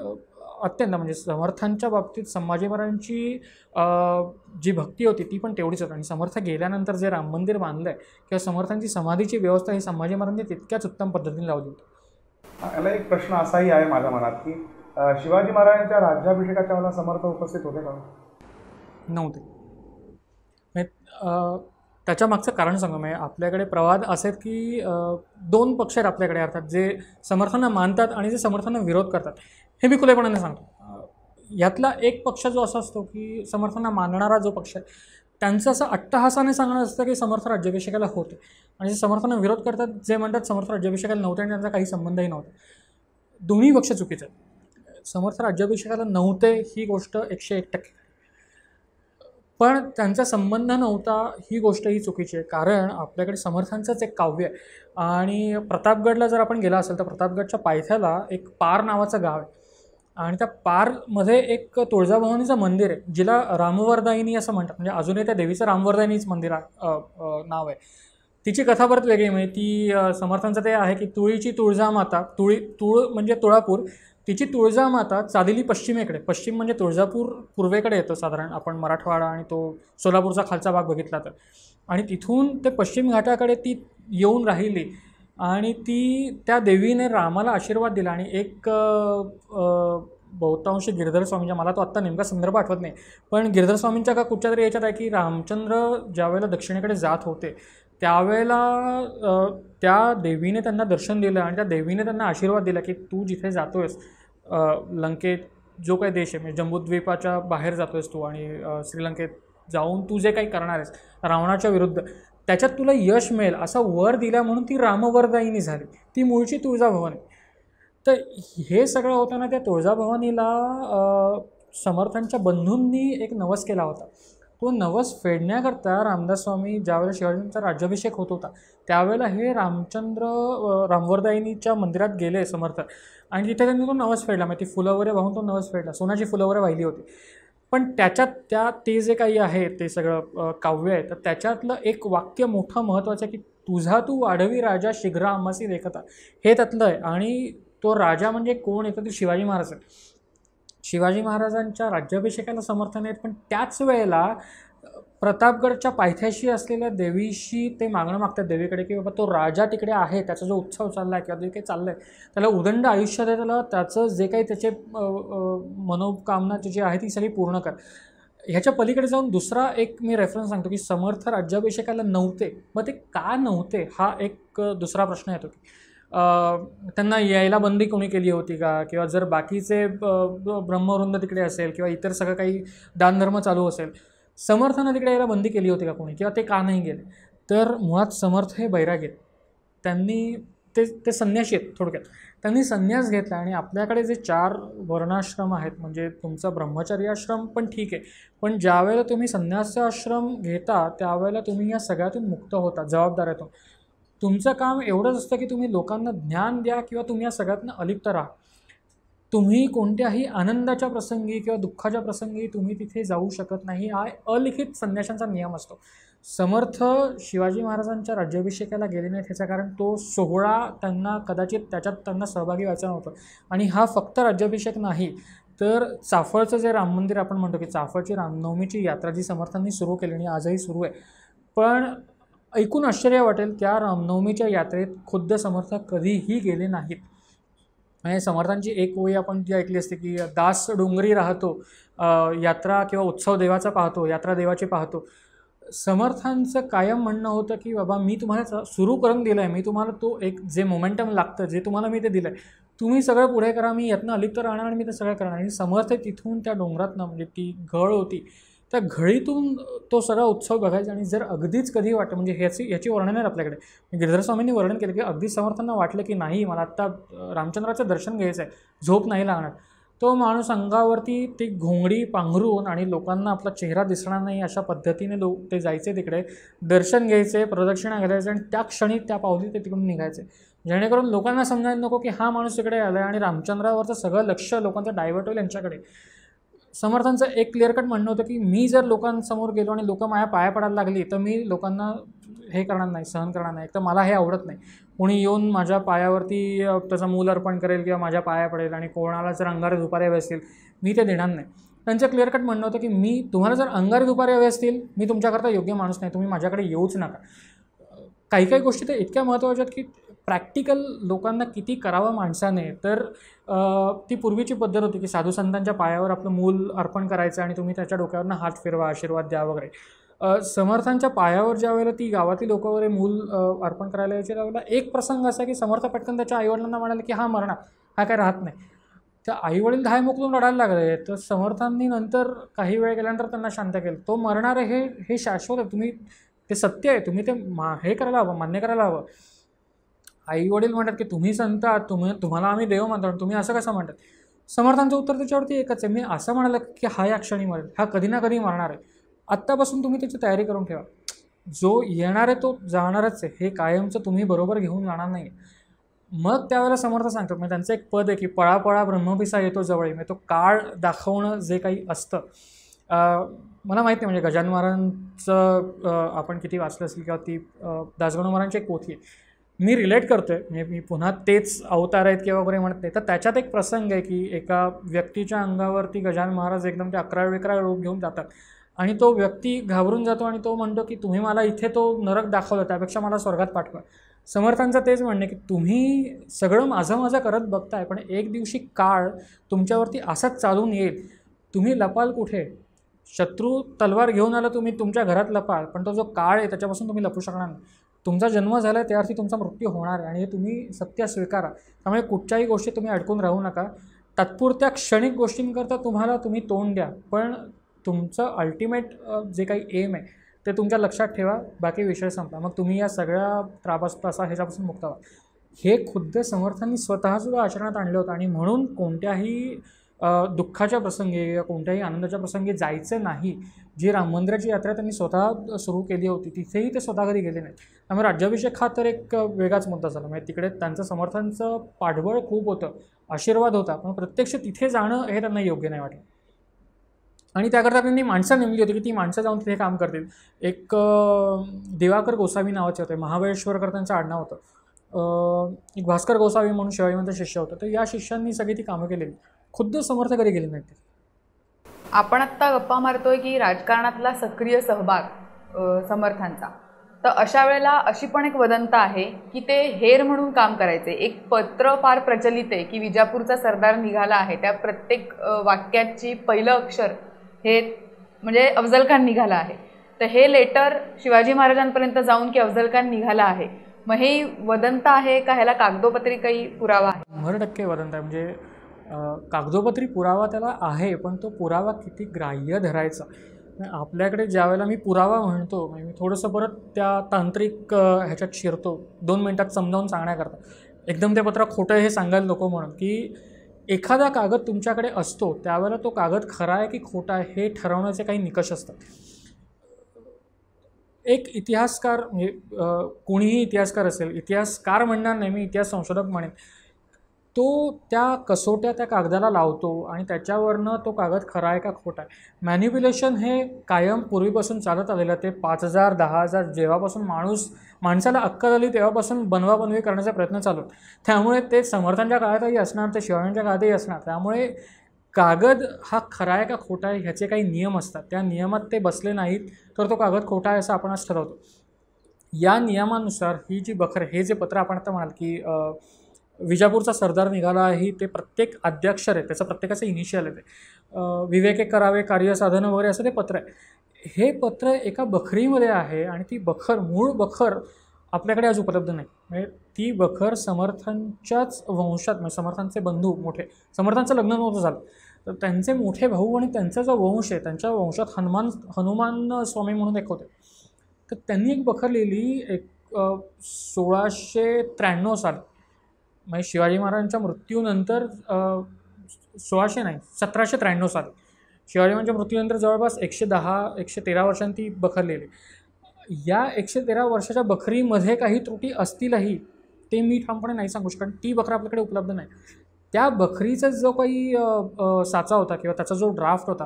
अत्यंत म्हणजे समर्थांच्या बाबतीत संभाजी महाराजांची जी भक्ती होती ती पण तेवढीच होती. आणि समर्थ गेल्यानंतर जे राम मंदिर बांधलं आहे किंवा समर्थांची समाधीची व्यवस्था ही संभाजी महाराजांनी तितक्याच उत्तम पद्धतीने लावली होती. याला एक प्रश्न असाही आहे माझ्या मनात की शिवाजी महाराजांच्या राज्याभिषेकाच्या वेळेला समर्थ उपस्थित होते का? नव्हते. त्याच्या मागचं कारण सांगा, म्हणजे आपल्याकडे प्रवाद असे आहेत की 2 पक्ष आहेत आपल्याकडे, अर्थात जे समर्थांना मानतात आणि जे समर्थांना विरोध करतात. हे मी खुलेपणाने सांगतो. यातला एक पक्ष जो असा असतो की समर्थांना मानणारा जो पक्ष आहे, त्यांचं असं अट्टहासाने सांगणं असतं की समर्थ राज्याभिषेकाला होते, आणि जे समर्थांना विरोध करतात जे म्हणतात समर्थ राज्याभिषेकाला नव्हते आणि त्यांचा काही संबंधही नव्हता. दोन्ही पक्ष चुकीचे आहेत. समर्थ राज्याभिषेकाला नव्हते ही गोष्ट 101%. पण त्यांचा संबंध नव्हता ही गोष्ट ही चुकीची आहे. कारण आपल्याकडे समर्थांचंच एक काव्य आहे. आणि प्रतापगडला जर आपण गेला असेल तर प्रतापगडच्या पायथ्याला एक पार नावाचं गाव आहे. आणि त्या पारमध्ये एक तुळजाभवानीचं मंदिर आहे, जिला रामवरदायिनी असं म्हणतात. म्हणजे अजूनही त्या देवीचं रामवरदायिनीच मंदिर नाव आहे. तिची कथा परत वेगळी. म्हणजे ती समर्थांचं ते आहे की तुळीची तुळजामाता, तुळ म्हणजे तुळापूर, तिची तुळजामाता चालेली पश्चिमेकडे. पश्चिम म्हणजे तुळजापूर पूर्वेकडे येतं साधारण, आपण मराठवाडा आणि तो सोलापूरचा खालचा भाग बघितला तर. आणि तिथून ते पश्चिम घाटाकडे ती येऊन राहिली आणि ती त्या देवीने रामाला आशीर्वाद दिला. आणि एक बहुतांशी गिरधर स्वामींच्या, मला तो आत्ता नेमका संदर्भ आठवत नाही, पण गिरधर स्वामींच्या का कुठच्या तरी याच्यात आहे की रामचंद्र ज्यावेळेला दक्षिणेकडे जात होते त्यावेळेला त्या देवीने त्यांना दर्शन दिलं आणि त्या देवीने त्यांना आशीर्वाद दिला की तू जिथे जातोयस, लंकेत जो काही देश आहे म्हणजे जम्बूद्वीपाच्या बाहेर जातोयस तू आणि श्रीलंकेत जाऊन तू जे काही करणार आहेस रावणाच्या विरुद्ध, त्याच्यात तुला यश मिळेल असा वर दिला, म्हणून ती रामवरदायिनी झाली. ती मूळची तुळजाभवानी. तर हे सगळं होताना त्या तुळजाभवानीला समर्थांच्या बंधूंनी एक नवस केला होता. तो नवस फेडण्याकरता रामदास स्वामी ज्यावेळेला शिवाजींचा राज्याभिषेक होत होता त्यावेळेला हे रामवरदायिनीच्या मंदिरात गेले समर्थ, आणि तिथे त्यांनी तो नवस फेडला. मग ती फुलं वगैरे वाहून तो नवस फेडला, सोन्याची फुलं वगैरे वाहिली होती. पण त्याच्यात ते जे काही आहे ते सगळं काव्य आहे, तर त्याच्यातलं एक वाक्य मोठं महत्त्वाचं आहे की तुझा तू वाढवी राजा शीघ्र आम्हासी देखता, हे त्यातलं आहे. आणि तो राजा म्हणजे कोण येतं, ते शिवाजी महाराज आहे. शिवाजी महाराजांच्या राज्याभिषेकाला समर्थन आहेत, पण त्याच वेळेला प्रतापगडच्या पायथ्याशी असलेल्या देवीशी ते मागणं मागतात देवीकडे की बाबा तो राजा तिकडे आहे, त्याचा जो उत्सव चालला आहे किंवा जे काही चाललं आहे त्याला उदंड आयुष्य दे, त्याला त्याचं जे काही त्याचे मनोकामना जी आहे ती सगळी पूर्ण कर. ह्याच्या पलीकडे जाऊन दुसरा एक मी रेफरन्स सांगतो की समर्थ राज्याभिषेकाला नव्हते. मग ते का नव्हते हा एक दुसरा प्रश्न येतो की त्यांना यायला बंदी कोणी केली होती का, किंवा जर बाकीचे ब्रह्मवृंद तिकडे असेल किंवा इतर सगळं काही दानधर्म चालू असेल, समर्थांना तिकडे यायला बंदी केली होती का कोणी, किंवा ते का नाही गेले. तर मुळात समर्थ हे बैरागी आहेत. त्यांनी ते संन्याशी आहेत थोडक्यात. त्यांनी संन्यास घेतला आणि आपल्याकडे जे 4 वर्णाश्रम आहेत, म्हणजे तुमचा ब्रह्मचर्य आश्रम पण ठीक आहे, पण ज्यावेळेला तुम्ही संन्यास आश्रम घेता त्यावेळेला तुम्ही या सगळ्यातून मुक्त होता, जबाबदाऱ्यातून. तुमचं काम एवढंच असतं की तुम्ही लोकांना ज्ञान द्या किंवा तुम्ही या सगळ्यातनं अलिप्त राहा. तुम्ही कोणत्याही आनंदाच्या प्रसंगी किंवा दुःखाच्या प्रसंगी तुम्ही तिथे जाऊ शकत नाही, हा अलिखित संन्याशांचा नियम असतो. समर्थ शिवाजी महाराजांच्या राज्याभिषेकाला गेले नाहीत ह्याचं कारण तो सोहळा त्यांना कदाचित त्याच्यात त्यांना सहभागी व्हायचं नव्हतं. आणि हा फक्त राज्याभिषेक नाही तर चाफळचं जे राम मंदिर आपण म्हणतो की चाफळची रामनवमीची यात्रा जी समर्थांनी सुरू केली आणि आजही सुरू आहे, पण ऐकून आश्चर्य वाटेल त्या रामनवमीच्या यात्रेत खुद्द समर्थ कधीही गेले नाहीत. आणि समर्थांची एक ओळी आपण जी ऐकली असते की दास डोंगरी राहतो, यात्रा किंवा उत्सव देवाचा पाहतो, यात्रा देवाची पाहतो. समर्थांचं कायम म्हणणं होतं की बाबा मी तुम्हाला सुरू करून दिलं आहे, मी तुम्हाला तो एक जे मोमेंटम लागतं जे तुम्हाला मी ते दिलं आहे, तुम्ही सगळं पुढे करा, मी यातनं अलिप्त राहणार आणि मी ते सगळं करणार. आणि समर्थ तिथून त्या डोंगरातनं, म्हणजे ती घळ होती त्या घळीतून तो सगळा उत्सव बघायचा. आणि जर अगदीच कधी वाटतं, म्हणजे ह्याची वर्णन आहे आपल्याकडे, गिरधर स्वामींनी वर्णन केलं की अगदी समर्थांना वाटलं की नाही मला आत्ता रामचंद्राचं दर्शन घ्यायचं आहे, झोप नाही लागणार, तो माणूस अंगावरती ती घोंगडी पांघरून आणि लोकांना आपला चेहरा दिसणार नाही अशा पद्धतीने ते जायचे, तिकडे दर्शन घ्यायचे, प्रदक्षिणा घालायचे आणि त्या क्षणी त्या पावली ते तिकडून निघायचे, जेणेकरून लोकांना समजायला नको की हा माणूस तिकडे आला आहे आणि रामचंद्रावरचं सगळं लक्ष लोकांचं डायव्हर्ट होईल यांच्याकडे. समर्थांचं एक क्लिअर कट म्हणणं होतं की मी जर लोकांसमोर गेलो आणि लोक माझ्या पाया पडायला लागली तर मी लोकांना हे करणार नाही, सहन करणार नाही. तर मला हे आवडत नाही, कोणी येऊन माझ्या पायावरती त्याचं मूल अर्पण करेल किंवा माझ्या पाया पडेल आणि कोणाला जर अंगारे दुपारे हवे असतील मी ते देणार नाही. त्यांचं क्लिअर कट म्हणणं होतं की मी तुम्हाला जर अंगारे दुपारे हवे असतील मी तुमच्याकरता योग्य माणूस नाही, तुम्ही माझ्याकडे येऊच नका. काही काही गोष्टी तर इतक्या महत्त्वाच्या आहेत की प्रॅक्टिकल लोकांना किती करावं माणसाने. तर ती पूर्वीची पद्धत होती की साधू संतांच्या पायावर आपलं मूल अर्पण करायचं आणि तुम्ही त्याच्या डोक्यावरनं हात फिरवा, आशीर्वाद द्या वगैरे. समर्थांच्या पायावर ज्या वेळेला ती गावातील लोक वगैरे मूल अर्पण करायला यायचे त्यावेळेला एक प्रसंग असा की समर्थ पटकन त्याच्या आईवडिलांना म्हणाले की हा मरणार, हा काय राहत नाही. त्या आईवडील धाय मोकलून रडायला लागले. तर समर्थांनी नंतर काही वेळ गेल्यानंतर त्यांना शांत केलं, तो मरणार आहे हे शाश्वत आहे, तुम्ही ते सत्य आहे, तुम्ही ते हे करायला हवं, मान्य करायला हवं. आईवडील म्हणतात की तुम्ही संत आहात, तुम्हाला आम्ही देव मानतो, तुम्ही असं कसं म्हणतात. समर्थांचं उत्तर त्याच्यावरती एकच आहे, मी असं म्हणालं की हा या क्षणी मरेल, हा कधी ना कधी मरणार आहे, आत्तापासून तुम्ही त्याची तयारी करून ठेवा. जो येणार आहे तो जाणारच आहे, हे कायमचं तुम्ही बरोबर घेऊन जाणार नाही. मग त्यावेळेला समर्थ सांगतात, म्हणजे त्यांचं एक पद आहे की पळापळा ब्रह्मपिसा येतो जवळ, म्हणजे तो काळ दाखवणं जे काही असतं. मला माहीत नाही म्हणजे गजानन महाराजांचं आपण किती वाचलं असेल किंवा ती दासगणू महाराजांची एक पोथी आहे, मी रिलेट करतो आहे, म्हणजे मी पुन्हा तेच अवतार आहेत किंवा वगैरे म्हणत नाही. तर त्याच्यात एक प्रसंग आहे की एका व्यक्तीच्या अंगावरती गजानन महाराज एकदम ते 11 रूप घेऊन जातात आणि तो व्यक्ती घाबरून जातो आणि तो म्हणतो की तुम्ही मला इथे तो नरक दाखवला, त्यापेक्षा मला स्वर्गात पाठवा. समर्थांचं तेच म्हणणं आहे की तुम्ही सगळं माझं करत बघताय, पण एक दिवशी काळ तुमच्यावरती असाच चालून येईल, तुम्ही लपाल कुठे? शत्रू तलवार घेऊन आला, तुम्ही तुमच्या घरात लपाल, पण तो जो काळ आहे त्याच्यापासून तुम्ही लपू शकणार नाही. तुमचा जन्म झाला आहे त्यावरती तुमचा मृत्यू होणार आहे आणि हे तुम्ही सत्य स्वीकारा. त्यामुळे कुठच्याही गोष्टी तुम्ही अडकून राहू नका. तात्पुरत्या क्षणिक गोष्टींकरता तुम्ही तोंड द्या, पण तुमचं अल्टिमेट जे काही एम आहे ते तुमच्या लक्षात ठेवा, बाकी विषय संपला. मग तुम्ही या सगळ्या त्रासा ह्याच्यापासून मुक्त व्हा. हे खुद्द समर्थांनी स्वतःसुद्धा आचरणात आणलं होतं आणि म्हणून कोणत्याही दुःखाच्या प्रसंगी या कोणत्याही आनंदाच्या प्रसंगी जायचं नाही. जी राम मंदिराची यात्रा त्यांनी स्वतः सुरू केली होती तिथेही ते स्वतः कधी गेले नाहीत. त्यामुळे राज्याभिषेक हा तर एक वेगळाच मुद्दा झाला. म्हणजे तिकडे त्यांचं समर्थांचं पाठबळ खूप होतं, आशीर्वाद होता, पण प्रत्यक्ष तिथे जाणं हे त्यांना योग्य नाही वाटलं. आणि त्याकरता त्यांनी माणसं नेमली होती की ती माणसं जाऊन तिथे काम करतील. एक दिवाकर गोसावी नावाचे होते, महाबळेश्वरकर त्यांचं आडनाव होतं. एक भास्कर गोसावी म्हणून शिवाजीमध्ये शिष्य होतं, तर या शिष्यांनी सगळी ती कामं केलेली. खुद्द समर्थ कधी गेले नाहीत. आपण आत्ता गप्पा मारतोय की राजकारणातला सक्रिय सहभाग समर्थांचा, तर अशा वेळेला अशी पण एक वदंत आहे की ते हेर म्हणून काम करायचे. एक पत्र फार प्रचलित आहे की विजापूरचा सरदार निघाला आहे, त्या प्रत्येक वाक्याची पहिलं अक्षर हे म्हणजे अफजल खान निघाला आहे. तर हे लेटर शिवाजी महाराजांपर्यंत जाऊन की अफजल खान निघाला आहे, मग हे वदंत आहे का ह्याला कागदोपत्री काही पुरावा आहे? 100% वदंत आहे. म्हणजे कागदोपत्री पुरावा त्याला आहे, पण तो पुरावा किती ग्राह्य धरायचा. आपल्याकडे ज्यावेळेला मी पुरावा म्हणतो, मी थोडंसं परत त्या तांत्रिक ह्याच्यात शिरतो 2 मिनटात समजावून सांगण्याकरता. एकदम ते पत्र खोटं हे सांगायला नको म्हणून, की एखादा कागद तुमच्याकडे असतो त्यावेळेला तो कागद खरा आहे की खोटा आहे हे ठरवण्याचे काही निकष असतात. एक इतिहासकार म्हणजे कोणीही इतिहासकार असेल, इतिहासकार म्हणणार नाही मी, इतिहास संशोधक म्हणेन, तो त्या कसोट्या त्या कागदाला लावतो आणि त्याच्यावरनं तो कागद खरा आहे का खोटा आहे. मॅन्युप्युलेशन हे कायम पूर्वीपासून चालत आलेलं. ते 5000 10,000 जेव्हापासून माणसाला अक्कल आली तेव्हापासून बनवाबनवी करण्याचा प्रयत्न चालू. त्यामुळे ते समर्थांच्या काळातही असणार, ते शिवाजींच्या काळातही असणार. त्यामुळे कागद हा खरा आहे का खोटा आहे ह्याचे काही नियम असतात. त्या नियमात ते बसले नाहीत तर तो कागद खोटा आहे असं आपण आज ठरवतो. या नियमानुसार ही जी बखर, हे जे पत्र आपण आता म्हणाल की विजापूरचा सरदार निघाला आहे, ते प्रत्येक अध्यक्षर आहे, त्याचं प्रत्येकाचं इनिशियल आहे. ते विवेके करावे कार्य साधनं वगैरे असं ते पत्र आहे. हे पत्र एका बखरीमध्ये आहे आणि ती बखर, मूळ बखर आपल्याकडे आज उपलब्ध नाही. म्हणजे ती बखर समर्थांच्याच वंशात, म्हणजे समर्थांचे बंधू मोठे, समर्थांचं लग्न नव्हतं झालं तर त्यांचे मोठे भाऊ आणि त्यांचा जो वंश आहे त्यांच्या वंशात हनुमान स्वामी म्हणून एक होते. तर त्यांनी एक बखर लिहिली 1693 साली, म्हणजे शिवाजी महाराजांच्या मृत्यूनंतर 1793 साली शिवाजी महाराजांच्या मृत्यूनंतर जवळपास 113 वर्षांनी ती बखर लिहिली. या 113 वर्षाच्या बखरीमध्ये काही त्रुटी असतीलही ते मी ठामपणे नाही सांगू शकत, ती बखर आपल्याकडे उपलब्ध नाही. त्या बखरीचा जो काही साचा होता किंवा त्याचा जो ड्राफ्ट होता,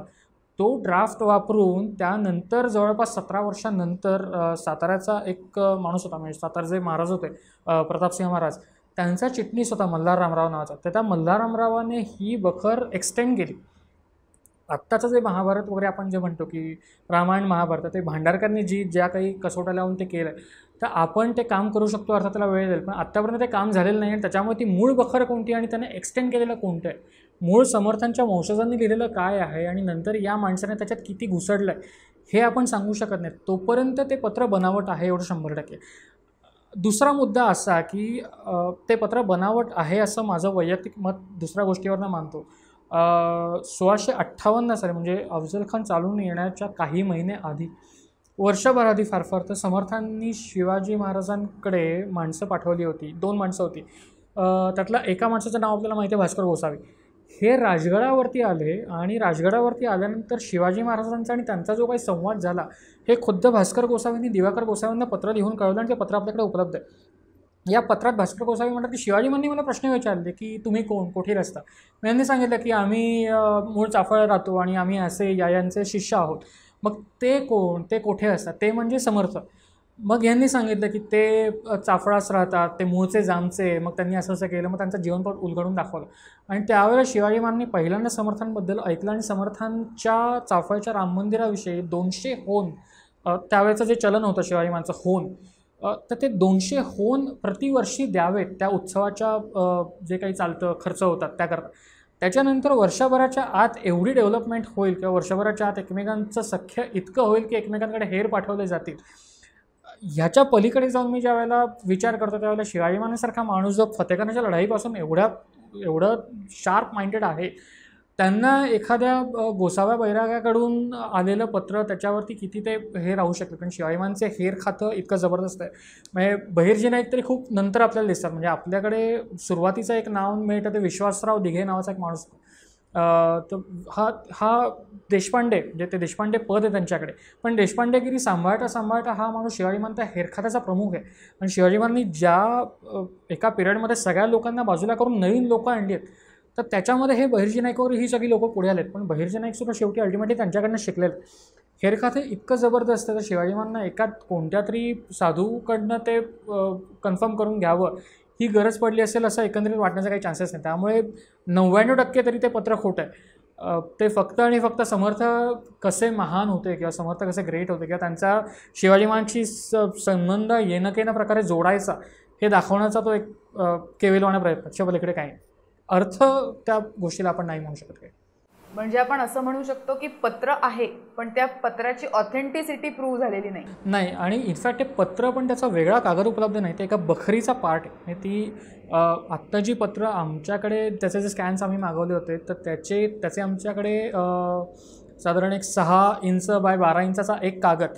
तो ड्राफ्ट वापरून त्यानंतर जवळपास 17 वर्षांनंतर साताऱ्याचा एक माणूस होता, म्हणजे सातारचे महाराज होते प्रतापसिंह महाराज, त्यांचा चिटणीस होता मल्हार रामराव नावाचा. तर त्या मल्हार रामरावाने ही बखर एक्सटेंड केली. आत्ताचं जे महाभारत वगैरे आपण जे म्हणतो की रामायण महाभारत, ते भांडारकरने ज्या काही कसोट्या लावून ते केलं, तर आपण ते काम करू शकतो, अर्थात त्याला वेळ जाईल, पण आत्तापर्यंत ते काम झालेलं नाही. आणि त्याच्यामुळे ती मूळ बखर कोणती आणि त्याने एक्सटेंड केलेलं कोणतं आहे, मूळ समर्थांच्या वंशजांनी लिहिलेलं काय आहे आणि नंतर या माणसाने त्याच्यात किती घुसडलं आहे हे आपण सांगू शकत नाही. तोपर्यंत ते पत्र बनावट आहे एवढं 100%. दुसरा मुद्दा असा की ते पत्र बनावट आहे असं माझं वैयक्तिक मत दुसऱ्या गोष्टीवरनं मानतो. 1658 साली, म्हणजे अफजल खान चालून येण्याच्या काही महिने आधी, वर्षभर आधी फार तर समर्थांनी शिवाजी महाराजांकडे माणसं पाठवली होती. 2 माणसं होती. त्यातला एका माणसाचं नाव आपल्याला माहिती आहे, भास्कर गोसावी. हे राजगडावरती आले आणि राजगडावरती आल्यानंतर शिवाजी महाराजांचा आणि त्यांचा जो काही संवाद झाला हे खुद्द भास्कर गोसावींनी दिवाकर गोसावींना पत्र लिहून कळवलं आणि ते पत्र आपल्याकडे उपलब्ध आहे. या पत्रात भास्कर गोसावी म्हणतात की शिवाजीमांनी मला प्रश्न विचारले की तुम्ही कोण, कुठे रस्ता. मी यांनी सांगितलं की आम्ही मूळ चाफळ राहतो आणि आम्ही असे यांचे शिष्य आहोत. मग ते कोण, ते कुठे असतात, ते म्हणजे समर्थ. मग यांनी सांगितलं की ते चाफळास राहतात, ते मूळचे जामचे, मग त्यांनी असं असं केलं, मग त्यांचं जीवनपट उलगडून दाखवलं. आणि त्यावेळेला शिवाजी महाराजांनी पहिल्यांदा समर्थांबद्दल ऐकलं आणि समर्थांच्या चाफळच्या राम मंदिराविषयी 200 होन, त्यावेळेचं जे चलन होतं शिवाजी महाराजांचं होन, तर ते 200 होन प्रतिवर्षी द्यावेत त्या उत्सवाच्या जे काही चालतं खर्च होतात त्याकरता. त्याच्यानंतर वर्षभराच्या आत एवढी डेव्हलपमेंट होईल किंवा वर्षभराच्या आत एकमेकांचं सख्य इतकं होईल की एकमेकांकडे हेर पाठवले जातील. ह्याच्या पलीकडे जाऊन मी ज्या वेळेला विचार करतो त्यावेळेला शिवाजी महाराजांसारखा माणूस जो फतेखानाच्या लढाईपासून एवढं शार्प माइंडेड आहे, त्यांना एखाद्या गोसाव्या बैरागाकडून आलेलं पत्र त्याच्यावरती किती ते हे राहू शकतं. कारण शिवाजी महाराजांचे हेर खातं इतकं जबरदस्त आहे. म्हणजे बहिर्जी नाईक तरी खूप नंतर आपल्याला दिसतात. म्हणजे आपल्याकडे सुरुवातीचं एक नाव मिळतं ते विश्वासराव दिघे नावाचा एक माणूस. तर हा देशपांडे, म्हणजे ते देशपांडे पद आहे त्यांच्याकडे, पण देशपांडेगिरी सांभाळता हा माणूस शिवाजी महाराजांचा हेरखात्याचा प्रमुख आहे. आणि शिवाजी महाराजांनी ज्या एका पिरियडमध्ये सगळ्या लोकांना बाजूला करून नवीन लोक आणली आहेत, तर त्याच्यामध्ये हे बहिर्जी नाईकवर ही सगळी लोकं पुढे आलेत. पण बहिर्जी नाईकसुद्धा शेवटी अल्टिमेटली त्यांच्याकडनं शिकलेलं. हेरखाते इतकं जबरदस्त आहे तर शिवाजी महाराजांना एका कोणत्या तरी साधूकडनं ते कन्फर्म करून घ्यावं ही गरज पडली असेल असं एकंदरीत वाटण्याचा काही चान्सेस नाही. त्यामुळे 99% तरी ते पत्र खोटं आहे. ते फक्त आणि फक्त समर्थ कसे महान होते किंवा समर्थ कसे ग्रेट होते किंवा त्यांचा शिवाजी महाराजांशी संबंध येणं प्रकारे जोडायचा हे दाखवण्याचा तो एक केविलवाणा प्रयत्न. त्याच्या पलीकडे काही अर्थ त्या गोष्टीला आपण नाही म्हणू शकत. काही म्हणजे आपण असं म्हणू शकतो की पत्र आहे पण त्या पत्राची ऑथेंटिसिटी प्रूव्ह झालेली नाही. आणि इनफॅक्ट ते पत्र पण त्याचा वेगळा कागद उपलब्ध नाही, ते एका बखरीचा पार्ट आहे. ती आत्ता जी पत्र आमच्याकडे त्याचे जे स्कॅन्स आम्ही मागवले होते तर त्याचे आमच्याकडे साधारण एक 6 इंच बाय 12 इंचाचा एक कागद,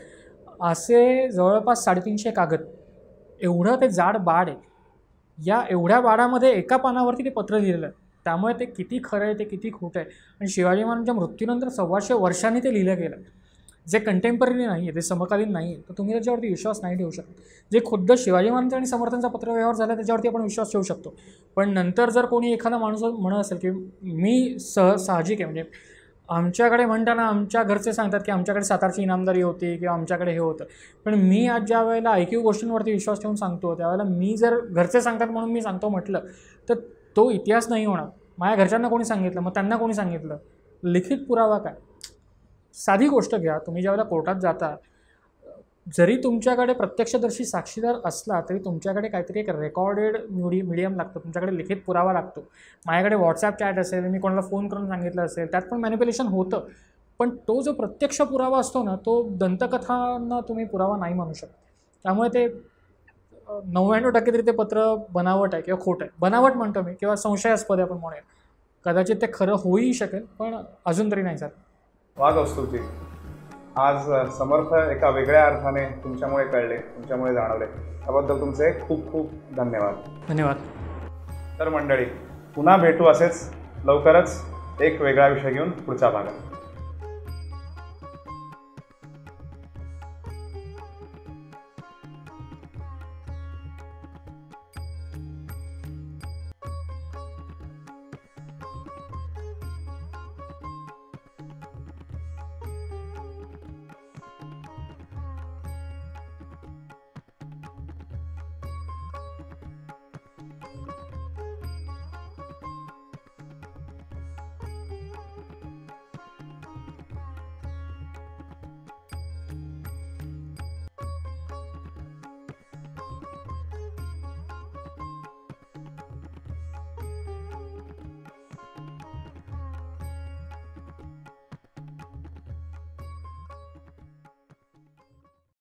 असे जवळपास 350 कागद एवढं ते जाड बाड आहे. या एवढ्या बाडामध्ये एका पानावरती ते पत्र लिहिलेलं आहे. त्यामुळे ते किती खरं आहे, ते किती खोटं आहे. आणि शिवाजी महाराजांच्या मृत्यूनंतर 125 वर्षांनी ते लिहिलं गेलं, जे कंटेम्पररी नाही आहे, ते समकालीन नाही आहे. तर तुम्ही त्याच्यावरती विश्वास नाही ठेवू शकत. जे खुद्द शिवाजी महाराजांचा आणि समर्थांचा पत्रव्यवहार झाला त्याच्यावरती आपण विश्वास ठेवू शकतो. पण नंतर जर कोणी एखादा माणूस म्हणत असेल की मी साहजिक आहे, म्हणजे आमच्याकडे म्हणताना आमच्या घरचे सांगतात की आमच्याकडे सातारची इनामदारी होती किंवा आमच्याकडे हे होतं, पण मी आज ज्या वेळेला ऐकीव गोष्टींवरती विश्वास ठेवून सांगतो त्यावेळेला मी जर घरचे सांगतात म्हणून मी सांगतो म्हटलं तर तो इतिहास नाही होणार. माझ्या घरच्यांना कोणी सांगितलं, मग त्यांना कोणी सांगितलं, लिखित पुरावा काय. साधी गोष्ट घ्या, तुम्ही ज्यावेळेला कोर्टात जाता, जरी तुमच्याकडे प्रत्यक्षदर्शी साक्षीदार असला तरी तुमच्याकडे काहीतरी एक रेकॉर्डेड मीडियम लागतं, तुमच्याकडे लिखित पुरावा लागतो. माझ्याकडे व्हॉट्सॲप चॅट असेल, मी कोणाला फोन करून सांगितलं असेल, त्यात पण मॅनिप्युलेशन होतं. पण तो जो प्रत्यक्ष पुरावा असतो ना, तो दंतकथांना तुम्ही पुरावा नाही म्हणू शकत. त्यामुळे ते 99% तरी ते पत्र बनावट आहे किंवा खोटं आहे. बनावट म्हणतो मी, किंवा संशयास्पद आपण म्हणूया. कदाचित ते खरं होईही शकेल पण अजून तरी नाही झालं. वा कौस्तुभजी, आज समर्थ एका वेगळ्या अर्थाने तुमच्यामुळे कळले, तुमच्यामुळे जाणवले, त्याबद्दल तुमचे खूप खूप धन्यवाद. धन्यवाद. तर मंडळी, पुन्हा भेटू असेच लवकरच एक वेगळा विषय घेऊन पुढच्या भागात.